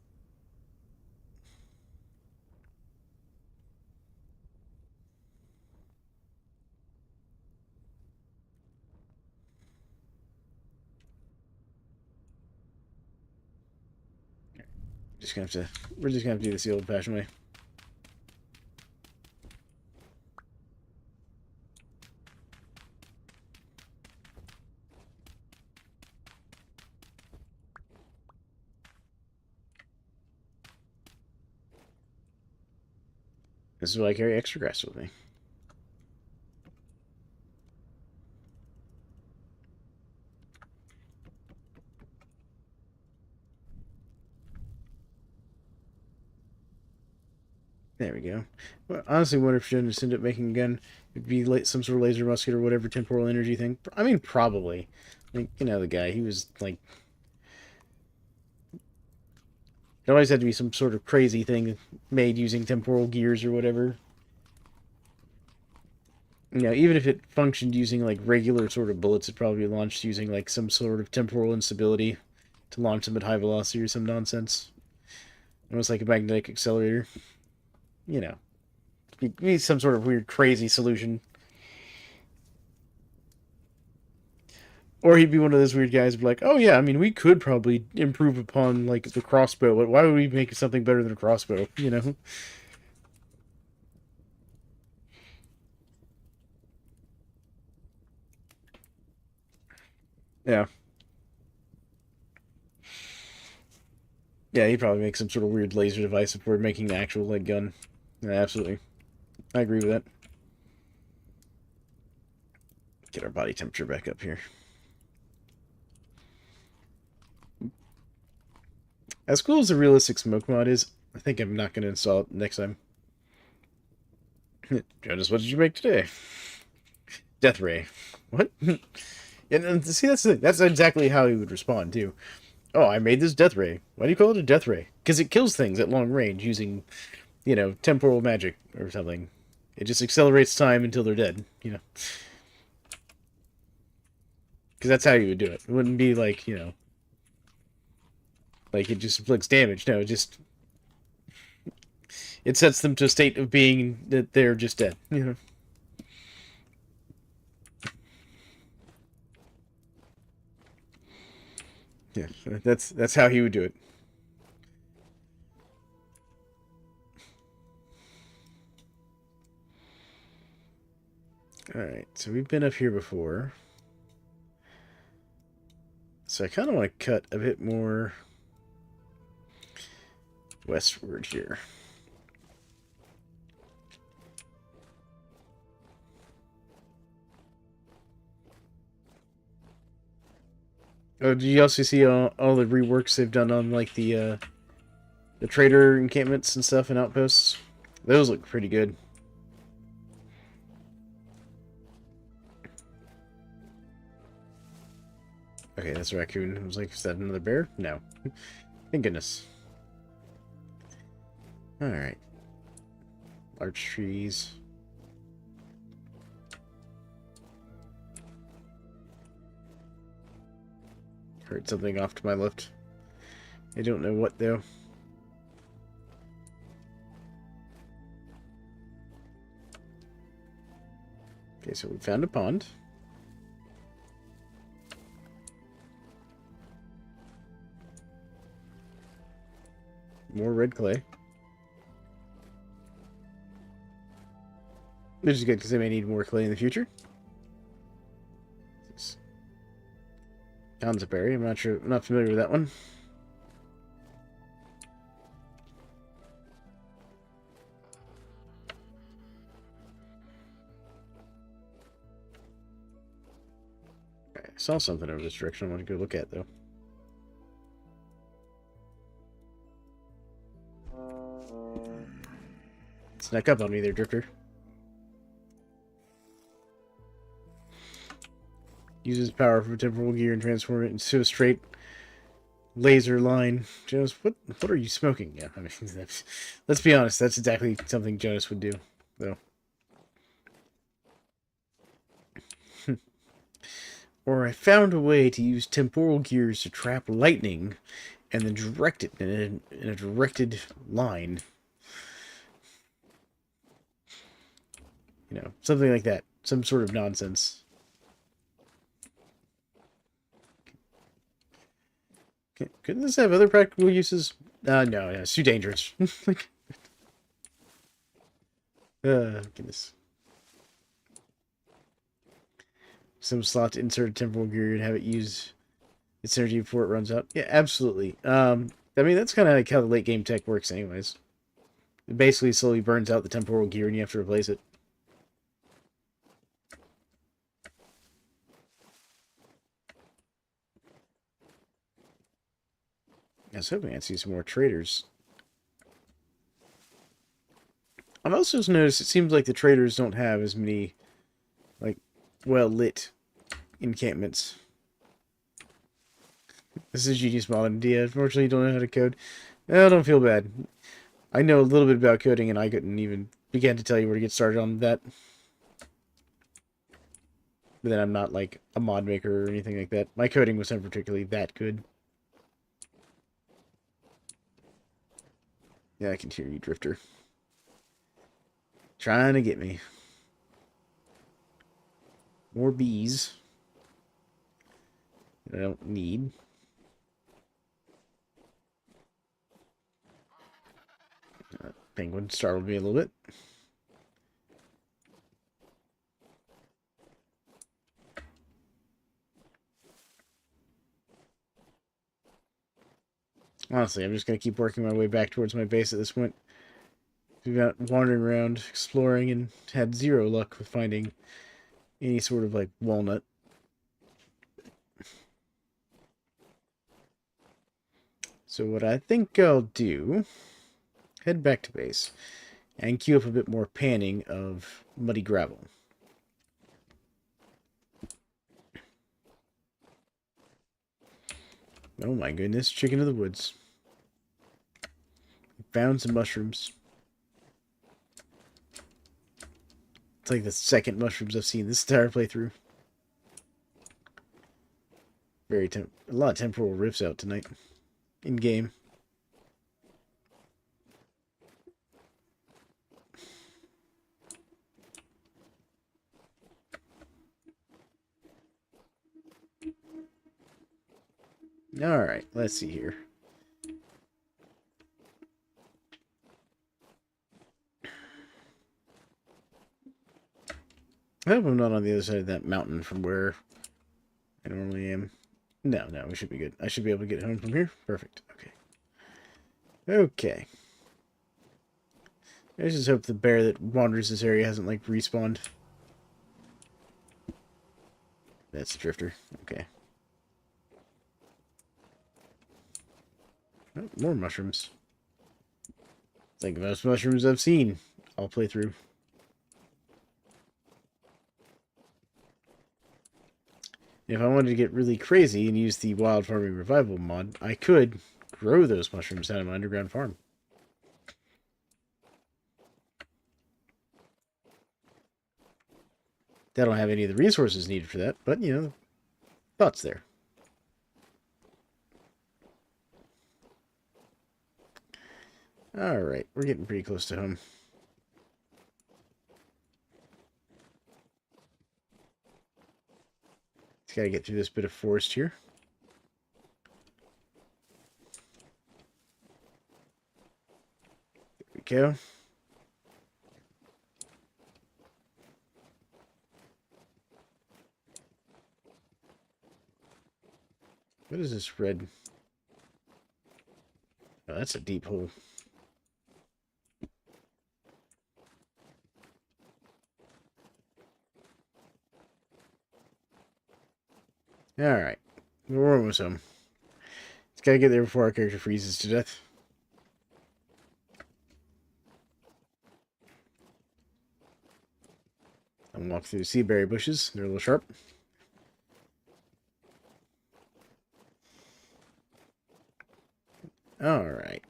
We're just gonna have to do this the old-fashioned way. This is why I carry extra grass with me. There we go. Well, honestly, wonder if Jen just ended up making a gun. It'd be like some sort of laser musket or whatever temporal energy thing. I mean, probably. Like, you know, the guy, he was like... It always had to be some sort of crazy thing made using temporal gears or whatever. You know, even if it functioned using like regular sort of bullets, it'd probably be launched using like some sort of temporal instability to launch them at high velocity or some nonsense. Almost like a magnetic accelerator. You know, be some sort of weird, crazy solution. Or he'd be one of those weird guys who'd be like, oh yeah, I mean, we could probably improve upon, like, the crossbow. Why would we make something better than a crossbow, you know? Yeah. Yeah, he'd probably make some sort of weird laser device if we're making an actual, like, gun. Yeah, absolutely. I agree with that. Get our body temperature back up here. As cool as the realistic smoke mod is, I think I'm not going to install it next time. Jonas, what did you make today? Death Ray. What? And see, that's exactly how he would respond, too. Oh, I made this Death Ray. Why do you call it a Death Ray? Because it kills things at long range using, you know, temporal magic or something. It just accelerates time until they're dead, you know. Because that's how you would do it. It wouldn't be like, you know, like it just inflicts damage. No, it sets them to a state of being that they're just dead, you know. Yeah, that's how he would do it. Alright, so we've been up here before. So I kind of want to cut a bit more westward here. Oh, do you also see all the reworks they've done on, like, the trader encampments and stuff and outposts? Those look pretty good. Okay, that's a raccoon. I was like, is that another bear? No. Thank goodness. Alright. Large trees. Heard something off to my left. I don't know what, though. Okay, so we found a pond. More red clay. Which is good, because I may need more clay in the future. Berry. I'm not sure. I'm not familiar with that one. I saw something over this direction I want to go look at, though. Snuck up on me there, Drifter. Uses power from temporal gear and transform it into a straight laser line. Jonas, what are you smoking? Yeah, I mean, let's be honest, that's exactly something Jonas would do, though. Or I found a way to use temporal gears to trap lightning and then direct it in a directed line. You know, something like that. Some sort of nonsense. Couldn't this have other practical uses? No, it's too dangerous. Goodness. Some slot to insert a temporal gear and have it use its energy before it runs out. Yeah, absolutely. I mean, that's kind of like how the late game tech works anyways. It basically slowly burns out the temporal gear and you have to replace it. I was hoping I'd see some more traders. I've also noticed it seems like the traders don't have as many, like, well-lit encampments. This is a genius mod idea. Unfortunately, you don't know how to code. Oh, don't feel bad. I know a little bit about coding, and I couldn't even begin to tell you where to get started on that. But then I'm not, like, a mod maker or anything like that. My coding wasn't particularly that good. Yeah, I can hear you, Drifter. Trying to get me. More bees. that I don't need. Penguin startled me a little bit. Honestly, I'm just going to keep working my way back towards my base at this point. We've got wandering around, exploring, and had zero luck with finding any sort of, like, walnut. So what I think I'll do, head back to base, and queue up a bit more panning of muddy gravel. Oh my goodness, chicken of the woods. Found some mushrooms. It's like the second mushrooms I've seen this entire playthrough. A lot of temporal rifts out tonight. In game. Alright, let's see here. I hope I'm not on the other side of that mountain from where I normally am. No, we should be good. I should be able to get home from here. Perfect. Okay. Okay. I just hope the bear that wanders this area hasn't, like, respawned. That's a drifter. Okay. Oh, more mushrooms. It's like the most mushrooms I've seen all play through. If I wanted to get really crazy and use the wild farming revival mod, I could grow those mushrooms out of my underground farm. I don't have any of the resources needed for that, but, you know, thoughts there. Alright, we're getting pretty close to home. Just gotta get through this bit of forest here. There we go. What is this red? Oh, that's a deep hole. Alright. We're almost home. Just gotta get there before our character freezes to death. And walk through the seaberry bushes. They're a little sharp. Alright.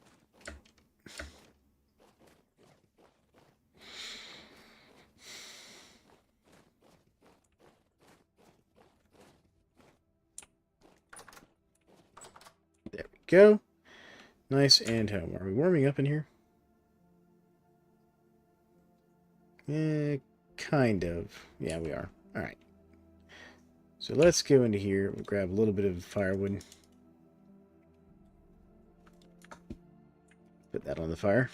There we go. Nice and home. Are we warming up in here? Kind of. Yeah, we are. Alright. So let's go into here. We'll grab a little bit of firewood. Put that on the fire.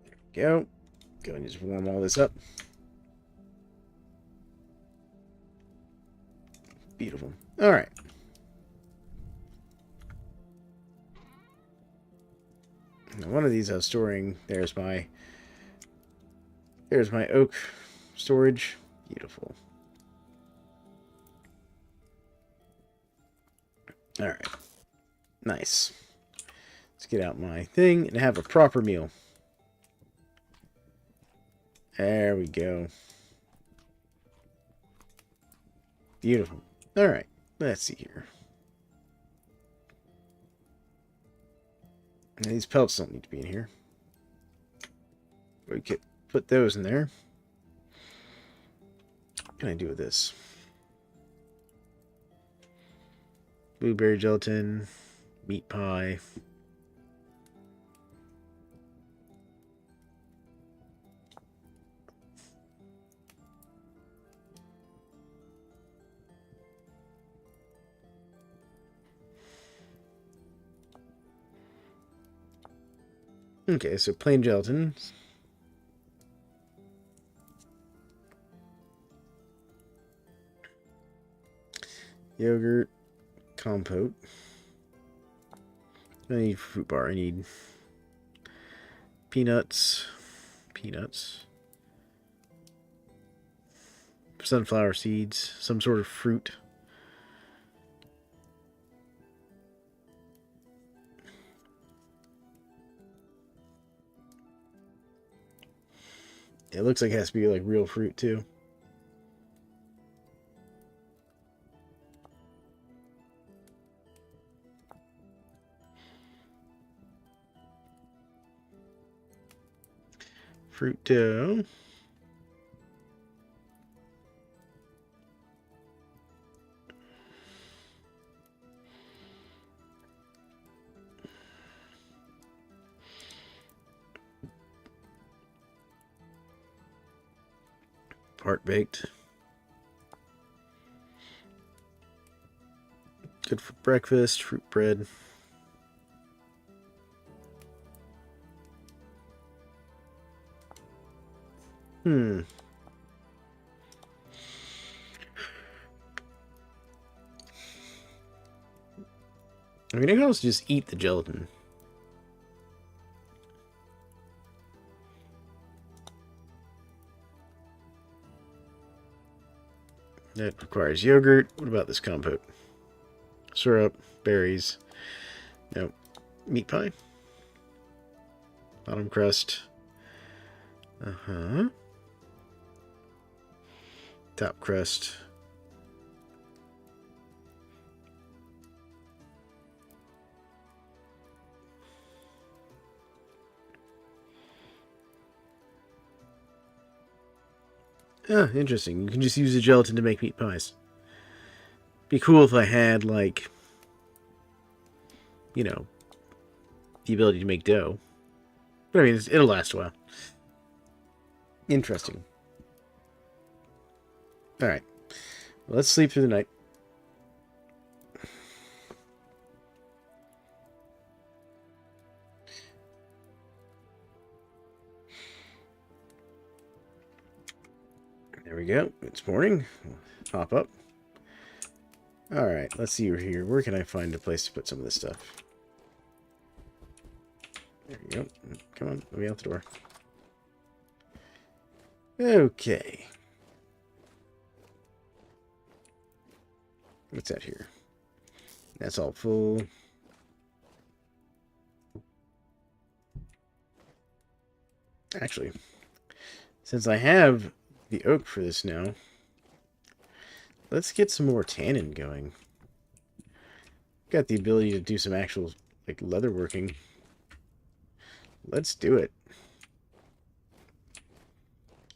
There we go. Go and just warm all this up. Beautiful. Alright. Now one of these I was storing. There's my oak storage. Beautiful. Alright. Nice. Let's get out my thing and have a proper meal. There we go. Beautiful. Alright. Let's see here. Now, these pelts don't need to be in here. We could put those in there. What can I do with this? Blueberry gelatin, meat pie. Okay, so plain gelatin. Yogurt. Compote. I need fruit bar. I need peanuts. Sunflower seeds. Some sort of fruit. It looks like it has to be like real fruit too. Fruit dough. Part baked. Good for breakfast. Fruit bread. I mean, I can also just eat the gelatin. That requires yogurt. What about this compote? Syrup, berries. Nope. Meat pie. Bottom crust. Top crust. Ah, interesting. You can just use the gelatin to make meat pies. Be cool if I had, like, you know, the ability to make dough. But I mean, it'll last a while. Interesting. Alright. Well, let's sleep through the night. There we go. It's morning. Hop up. Alright, let's see here. Where can I find a place to put some of this stuff? There you go. Come on, let me out the door. Okay. What's that here? That's all full. Actually, since I have the oak for this now, let's get some more tannin going. Got the ability to do some actual, like, leather working. Let's do it.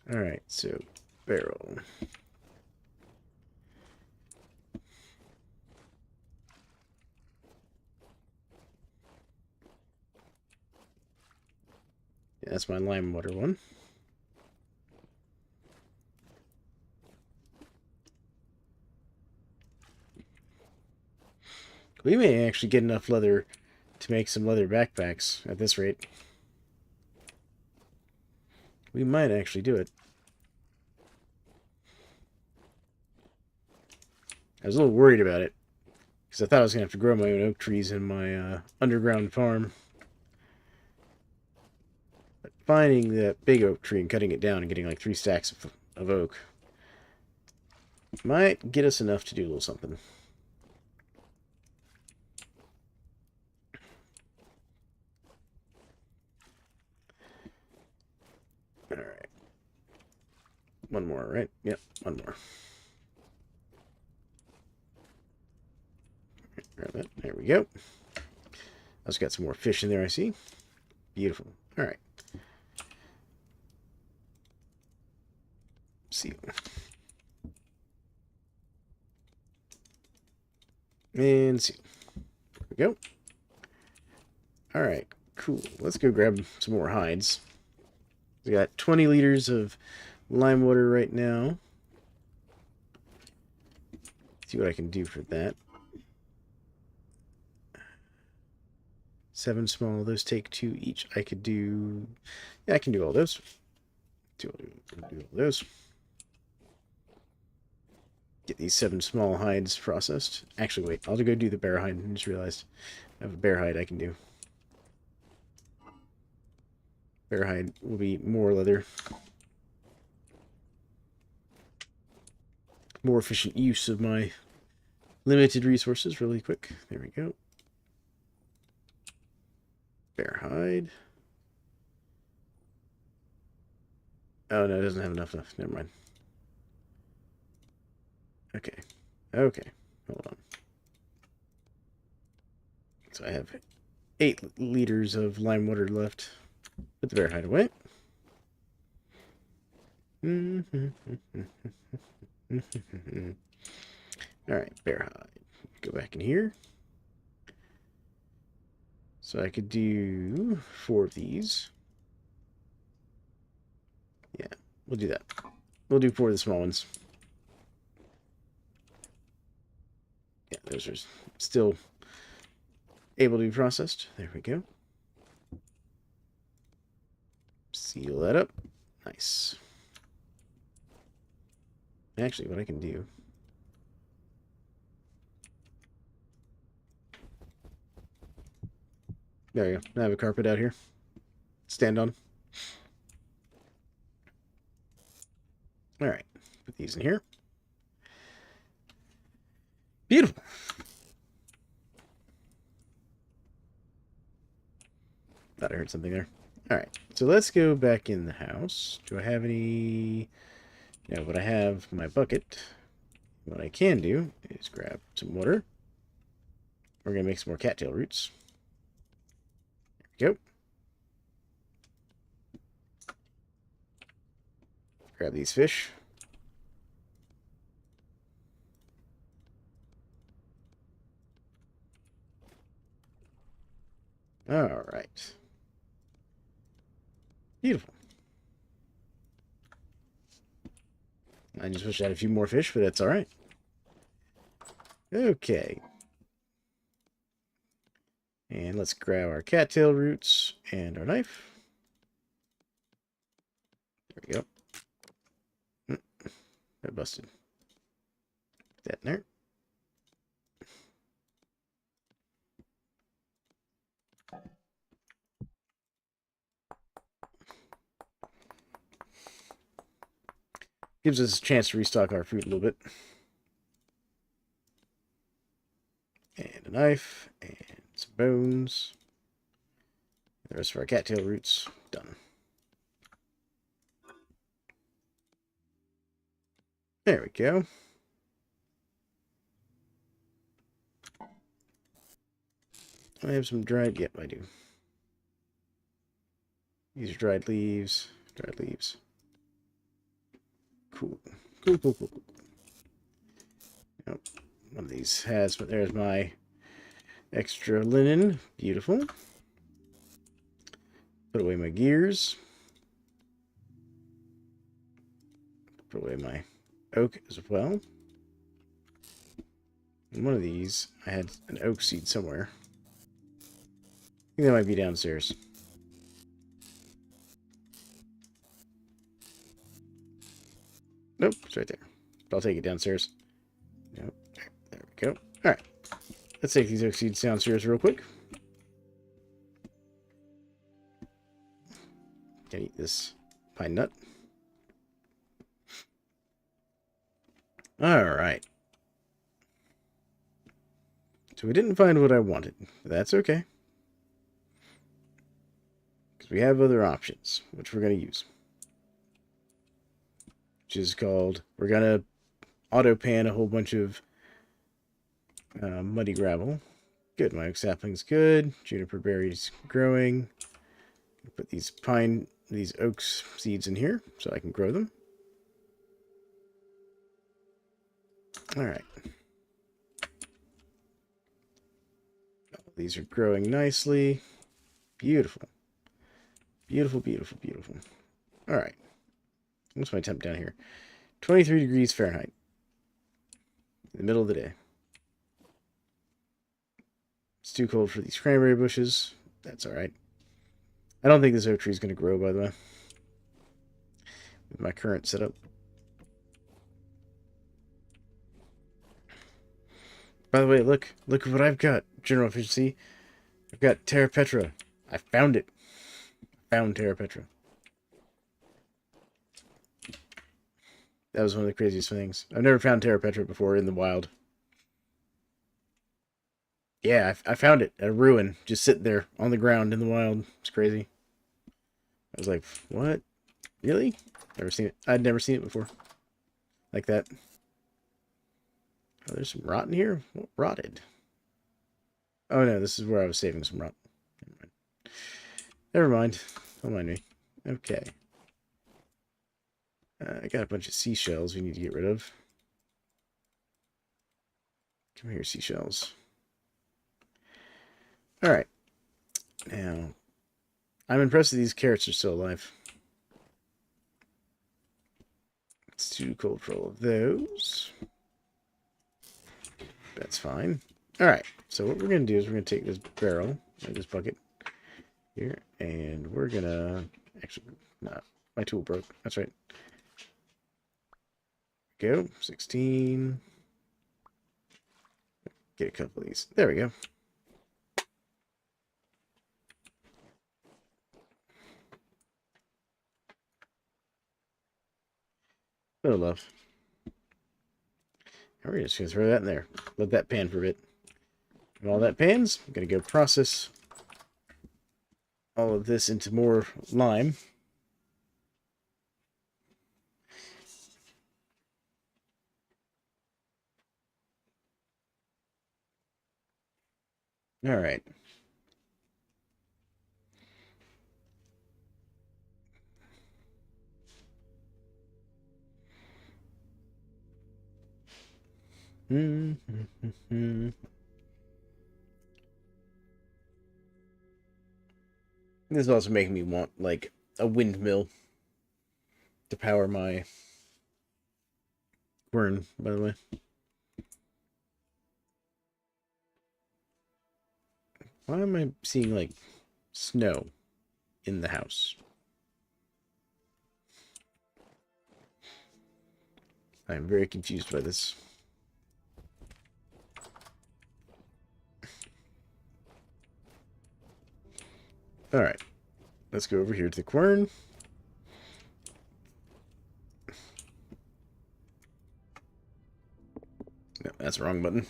Alright, so barrel. Yeah, that's my lime water one. We may actually get enough leather to make some leather backpacks at this rate. We might actually do it. I was a little worried about it, because I thought I was going to have to grow my own oak trees in my underground farm. But finding that big oak tree and cutting it down and getting like 3 stacks of oak might get us enough to do a little something. Alright. One more, right? Yep, one more. Grab that. There we go. I've got some more fish in there, I see. Beautiful. Alright. Seal. And seal. There we go. Alright, cool. Let's go grab some more hides. We got 20 liters of lime water right now. See what I can do for that. 7 small. Those take 2 each. I could do... Yeah, I can do all those. Do all those. Get these 7 small hides processed. Actually, wait. I'll go do the bear hide. I just realized I have a bear hide I can do. Bear hide will be more leather. More efficient use of my limited resources really quick. There we go. Bear hide. Oh, no, it doesn't have enough. Never mind. Okay. Okay. Hold on. So I have 8 liters of lime water left. Put the bear hide away. Alright, bear hide. Go back in here. So I could do 4 of these. Yeah, we'll do that. We'll do 4 of the small ones. Yeah, those are still able to be processed. There we go. Seal that up. Nice. Actually, what I can do... There you go. I have a carpet out here. Stand on. Alright. Put these in here. Beautiful. Thought I heard something there. Alright. So let's go back in the house. Do I have any... No, but I have my bucket. What I can do is grab some water. We're going to make some more cattail roots. There we go. Grab these fish. All right. Beautiful. I just wish I had a few more fish, but that's all right. Okay. And let's grab our cattail roots and our knife. There we go. That busted. Put that in there. Gives us a chance to restock our food a little bit. And a knife, and some bones. The rest of our cattail roots, done. There we go. I have some dried, yep, I do. These are dried leaves, Cool. Cool. Yep. One of these has, but there's my extra linen. Beautiful. Put away my gears. Put away my oak as well. And one of these, I had an oak seed somewhere. I think that might be downstairs. Nope, it's right there. But I'll take it downstairs. Nope. There we go. Alright. Let's take these oak seeds downstairs real quick. Can eat this pine nut. Alright. So we didn't find what I wanted. But that's okay. Because we have other options, which we're going to use. Which is called, we're going to auto pan a whole bunch of muddy gravel. Good, my oak sapling's good. Juniper berries growing. Put these oak seeds in here so I can grow them. Alright. These are growing nicely. Beautiful. Beautiful. Alright. What's my temp down here? 23 degrees Fahrenheit. In the middle of the day. It's too cold for these cranberry bushes. that's alright. I don't think this oak tree is going to grow, by the way, with my current setup. By the way, look at what I've got, General Efficiency. I've got Terra Petra. I found it. Found Terra Petra. That was one of the craziest things. I've never found Terra Petra before in the wild. Yeah, I found it at a ruin, just sitting there on the ground in the wild. It's crazy. I was like, what? Really? Never seen it. I'd never seen it before. Like that. Oh, there's some rot in here? What rotted? Oh no, this is where I was saving some rot. Never mind. Don't mind me. Okay. I got a bunch of seashells we need to get rid of. Come here, seashells. Alright. Now, I'm impressed that these carrots are still alive. Let's do control of those. That's fine. Alright, so what we're going to do is we're going to take this barrel, this bucket here, and we're going to... Actually, no, my tool broke. That's right. Go. 16. Get a couple of these. There we go. Oh, love. We're just going to throw that in there. Let that pan for a bit. And all that pans, I'm going to go process all of this into more lime. All right. This is also making me want, like, a windmill to power my quern, by the way. Why am I seeing, like, snow in the house? I'm very confused by this. Alright. Let's go over here to the quern. No, that's the wrong button.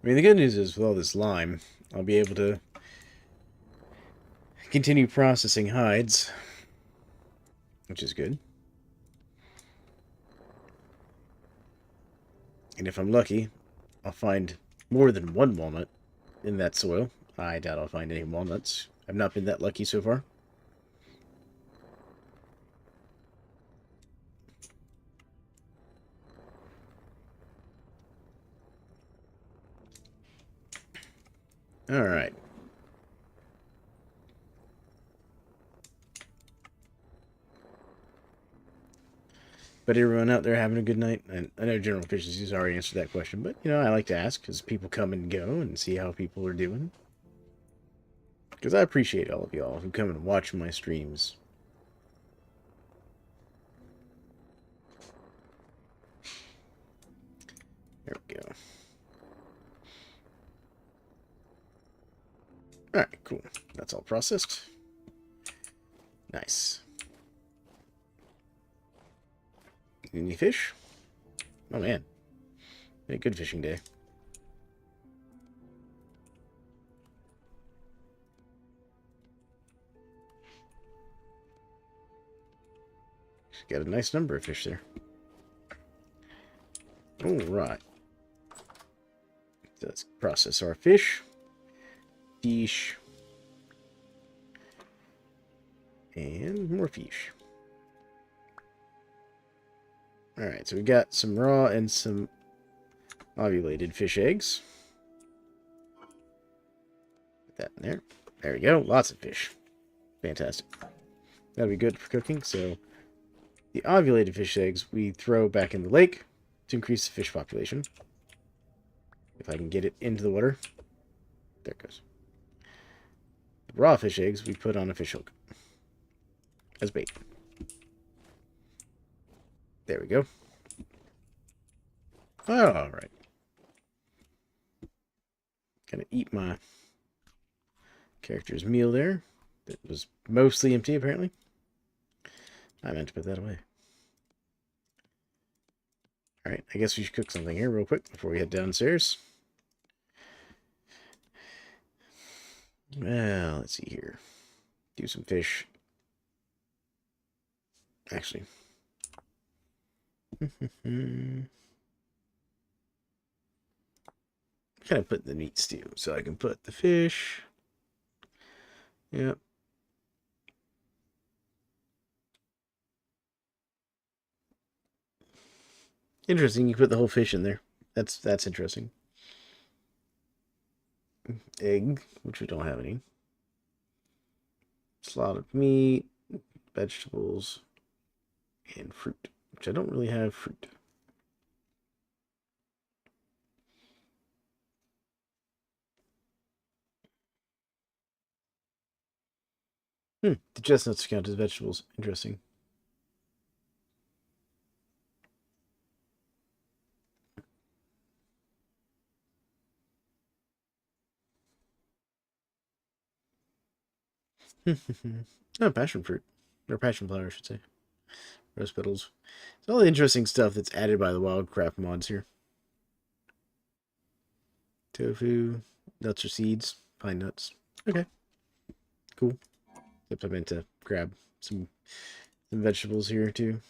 I mean, the good news is with all this lime, I'll be able to continue processing hides, which is good. And if I'm lucky, I'll find more than one walnut in that soil. I doubt I'll find any walnuts. I've not been that lucky so far. Alright. But everyone out there having a good night? And I know General Efficiency's already answered that question, but, you know, I like to ask because people come and go and see how people are doing. Because I appreciate all of y'all who come and watch my streams. There we go. Alright, cool. That's all processed. Nice. Any fish? Oh, man. A good fishing day. Got a nice number of fish there. Alright. Let's process our fish. Fish. And more fish. Alright, so we got some raw and some ovulated fish eggs. Put that in there. There we go. Lots of fish. Fantastic. That'll be good for cooking. So the ovulated fish eggs we throw back in the lake to increase the fish population. If I can get it into the water. There it goes. The raw fish eggs we put on a fish hook as bait. There we go. All right. Gonna eat my character's meal there. That was mostly empty, apparently. I meant to put that away. Alright, I guess we should cook something here real quick before we head downstairs. Well, let's see here. Do some fish. Actually. Kind of put the meat stew, so I can put the fish. Yep. Interesting, you put the whole fish in there. That's interesting. Egg, which we don't have any. Slot of meat, vegetables, and fruit, which I don't really have fruit. The chestnuts count as vegetables. Interesting. Oh, passion fruit. Or passion flower, I should say. Rose petals. It's all the interesting stuff that's added by the Wildcraft mods here. Tofu, nuts or seeds, pine nuts. Okay. Cool. Except I meant to grab some vegetables here too.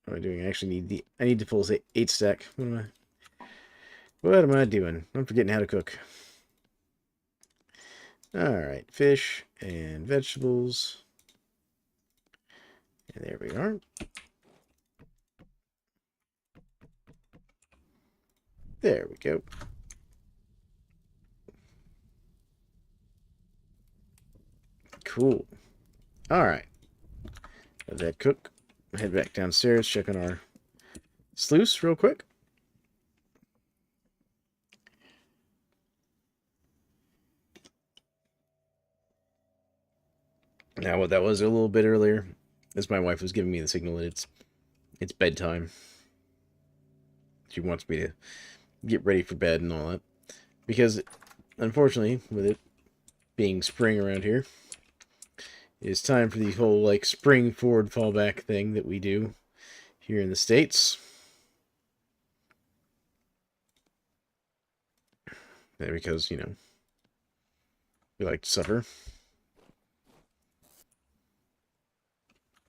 What am I doing? I actually need I need to pull 8 stack. What am I doing? I'm forgetting how to cook. Alright, fish and vegetables. And there we are. There we go. Cool. Alright. Let that cook. Head back downstairs, check on our sluice real quick. Now, what that was a little bit earlier, as my wife was giving me the signal that it's bedtime. She wants me to get ready for bed and all that. Because, unfortunately, with it being spring around here, it's time for the whole, like, spring forward fallback thing that we do here in the States. And because, you know, we like to suffer.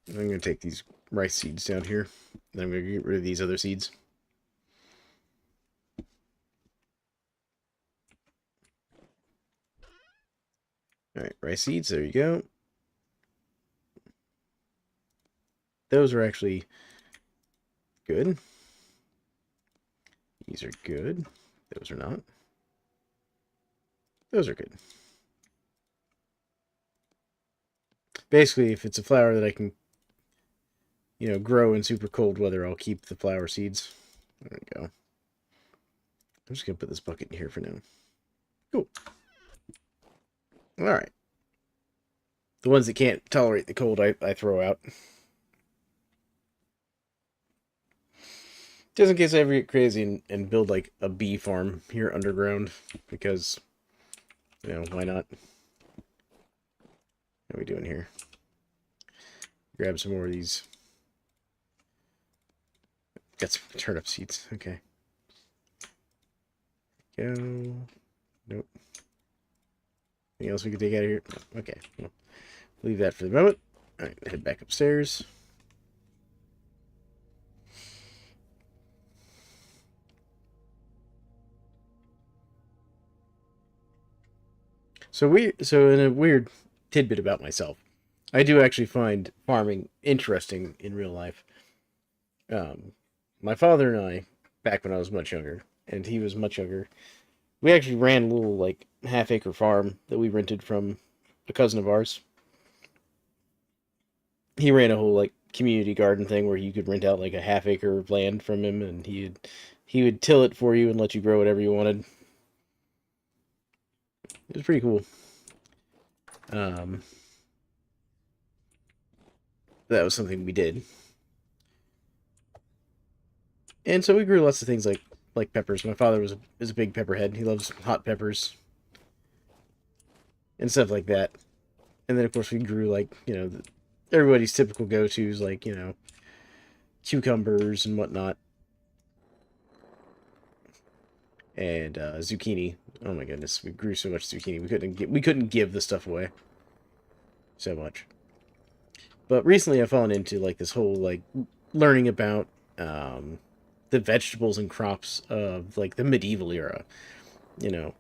I'm going to take these rice seeds down here. Then I'm going to get rid of these other seeds. Alright, rice seeds, there you go. Those are actually good. These are good. Those are not. Those are good. Basically, if it's a flower that I can, you know, grow in super cold weather, I'll keep the flower seeds. There we go. I'm just going to put this bucket in here for now. Cool. Alright. The ones that can't tolerate the cold, I throw out. Just in case I ever get crazy and build, like, a bee farm here underground. Because, you know, why not? What are we doing here? Grab some more of these. Got some turnip seeds. Okay. Go. Nope. Anything else we can take out of here? No. Okay. Well, leave that for the moment. Alright, head back upstairs. So in a weird tidbit about myself, I do actually find farming interesting in real life. My father and I, back when I was much younger, and he was much younger, we actually ran a little, like, half-acre farm that we rented from a cousin of ours. He ran a whole like community garden thing where you could rent out like a half acre of land from him, and he would till it for you and let you grow whatever you wanted. It was pretty cool. That was something we did, and so we grew lots of things like peppers. My father is a big pepperhead. He loves hot peppers and stuff like that. And then of course we grew like everybody's typical go-tos like cucumbers and whatnot, and zucchini. Oh my goodness, we grew so much zucchini. We couldn't give the stuff away so much. But recently I've fallen into like this whole like learning about the vegetables and crops of like the medieval era. You know,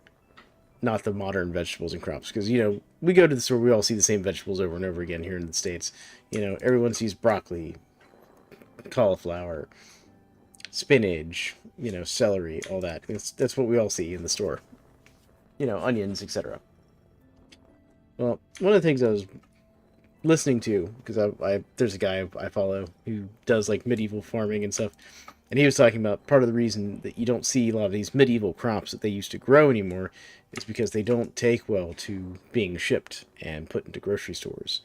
not the modern vegetables and crops, because we go to the store, we all see the same vegetables over and over again here in the States. Everyone sees broccoli, cauliflower, spinach, celery, all that. That's what we all see in the store. Onions, etc. Well, one of the things I was listening to, because there's a guy I follow who does like medieval farming and stuff, and he was talking about part of the reason that you don't see a lot of these medieval crops that they used to grow anymore is because they don't take well to being shipped and put into grocery stores,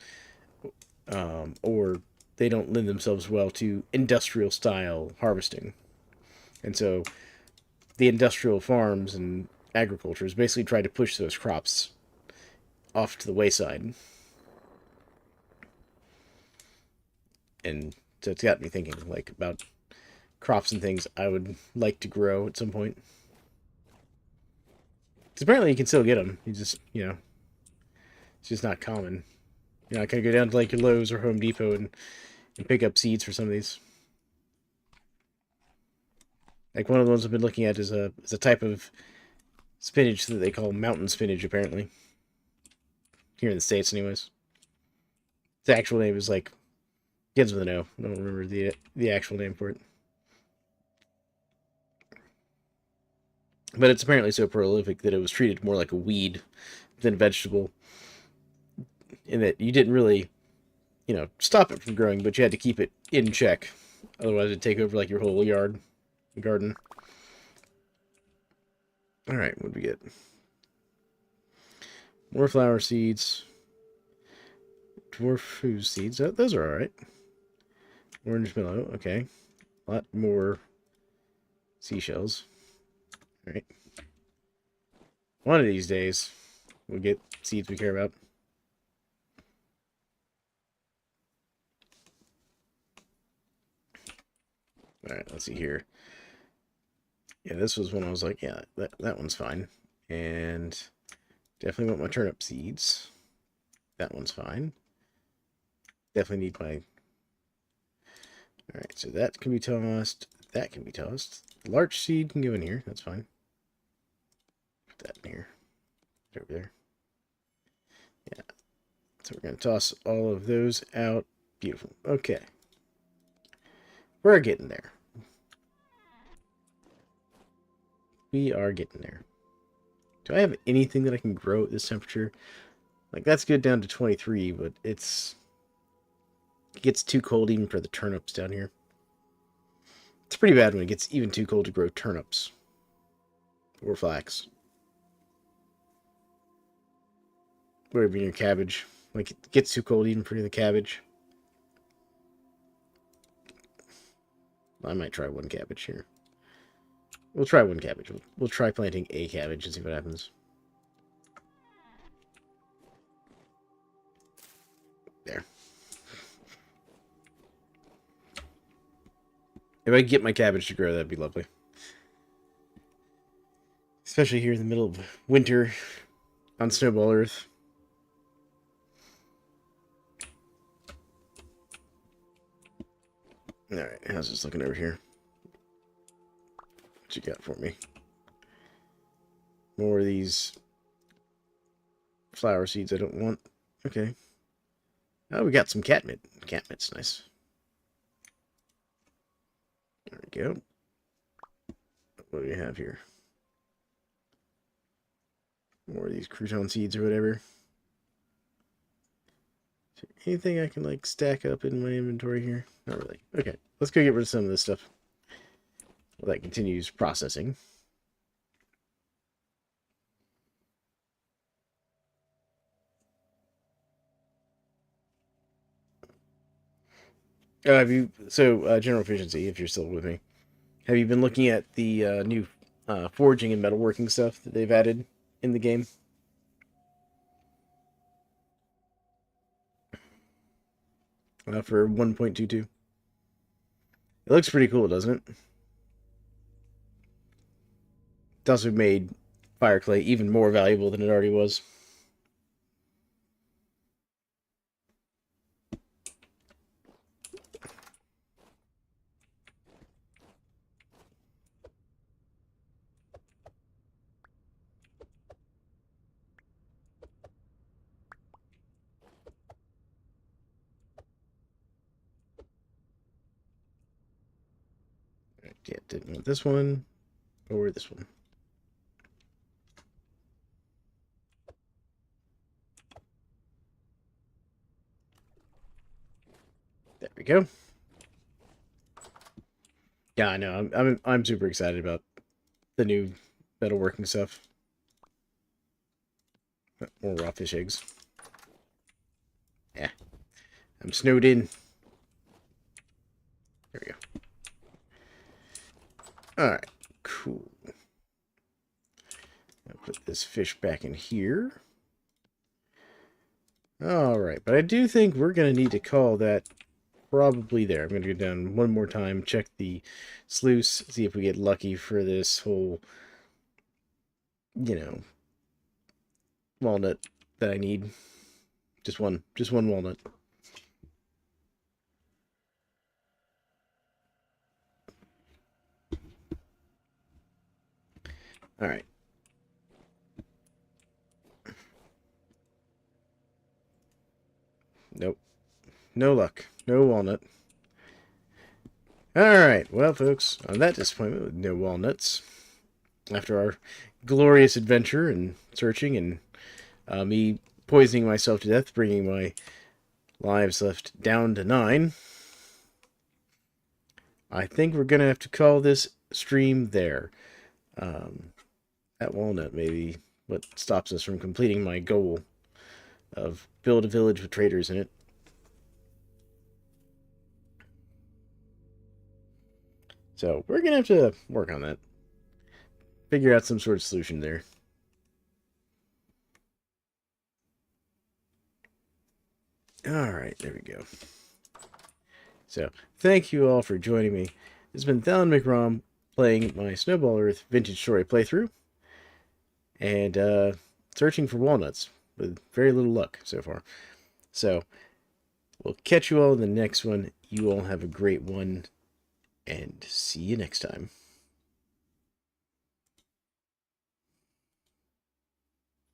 or they don't lend themselves well to industrial style harvesting. And so the industrial farms and agriculture has basically tried to push those crops off to the wayside. And so it's got me thinking like about crops and things I would like to grow at some point. Because apparently you can still get them. You just, it's just not common. I can go down to like your Lowe's or Home Depot and pick up seeds for some of these. Like one of the ones I've been looking at is a type of spinach that they call mountain spinach, apparently. Here in the States, anyways. The actual name is like, begins with an O. I don't remember the actual name for it. But it's apparently so prolific that it was treated more like a weed than a vegetable. In that you didn't really, stop it from growing, but you had to keep it in check. Otherwise it'd take over like your whole garden. Alright, what do we get? More flower seeds. Dwarf food seeds. Those are alright. Orange mellow, okay. A lot more seashells. Alright. One of these days, we'll get seeds we care about. Alright, let's see here. Yeah, this was when I was like, yeah, that one's fine. And definitely want my turnip seeds. That one's fine. Definitely need my... Alright, so that can be tossed. That can be tossed. The larch seed can go in here. That's fine. Put that in here. Over there. Yeah. So we're going to toss all of those out. Beautiful. Okay. We're getting there. We are getting there. Do I have anything that I can grow at this temperature? Like, that's good down to 23, but it gets too cold even for the turnips down here. It's pretty bad when it gets even too cold to grow turnips. Or flax. Or even your cabbage. Like, it gets too cold even for the cabbage. I might try one cabbage here. We'll try one cabbage. We'll try planting a cabbage and see what happens. There. If I could get my cabbage to grow, that'd be lovely. Especially here in the middle of winter on Snowball Earth. Alright, how's this looking over here? What you got for me? More of these flower seeds I don't want. Okay. Oh, we got some catmint. Catmint's nice. There we go. What do we have here? More of these crouton seeds or whatever. Is there anything I can, like, stack up in my inventory here? Not really. Okay, let's go get rid of some of this stuff. Well, that continues processing. General efficiency, if you're still with me. Have you been looking at the new forging and metalworking stuff that they've added in the game? For 1.22. It looks pretty cool, doesn't it? It's also made fire clay even more valuable than it already was. Yeah, didn't want this one or this one. There we go. Yeah, I know. I'm super excited about the new metalworking stuff. More raw fish eggs. Yeah, I'm snowed in. There we go. All right, cool. I'll put this fish back in here. All right, but I do think we're going to need to call that probably there. I'm going to go down one more time, check the sluice, see if we get lucky for this whole, walnut that I need. Just one walnut. All right. Nope. No luck. No walnut. Alright, well, folks, on that disappointment with no walnuts, after our glorious adventure and searching and me poisoning myself to death, bringing my lives left down to 9, I think we're going to have to call this stream there. That walnut may be what stops us from completing my goal of build a village with traders in it. So we're going to have to work on that. Figure out some sort of solution there. Alright, there we go. So, thank you all for joining me. This has been Thalan McRom playing my Snowball Earth Vintage Story playthrough. And searching for walnuts with very little luck so far. So, we'll catch you all in the next one. You all have a great one. And see you next time.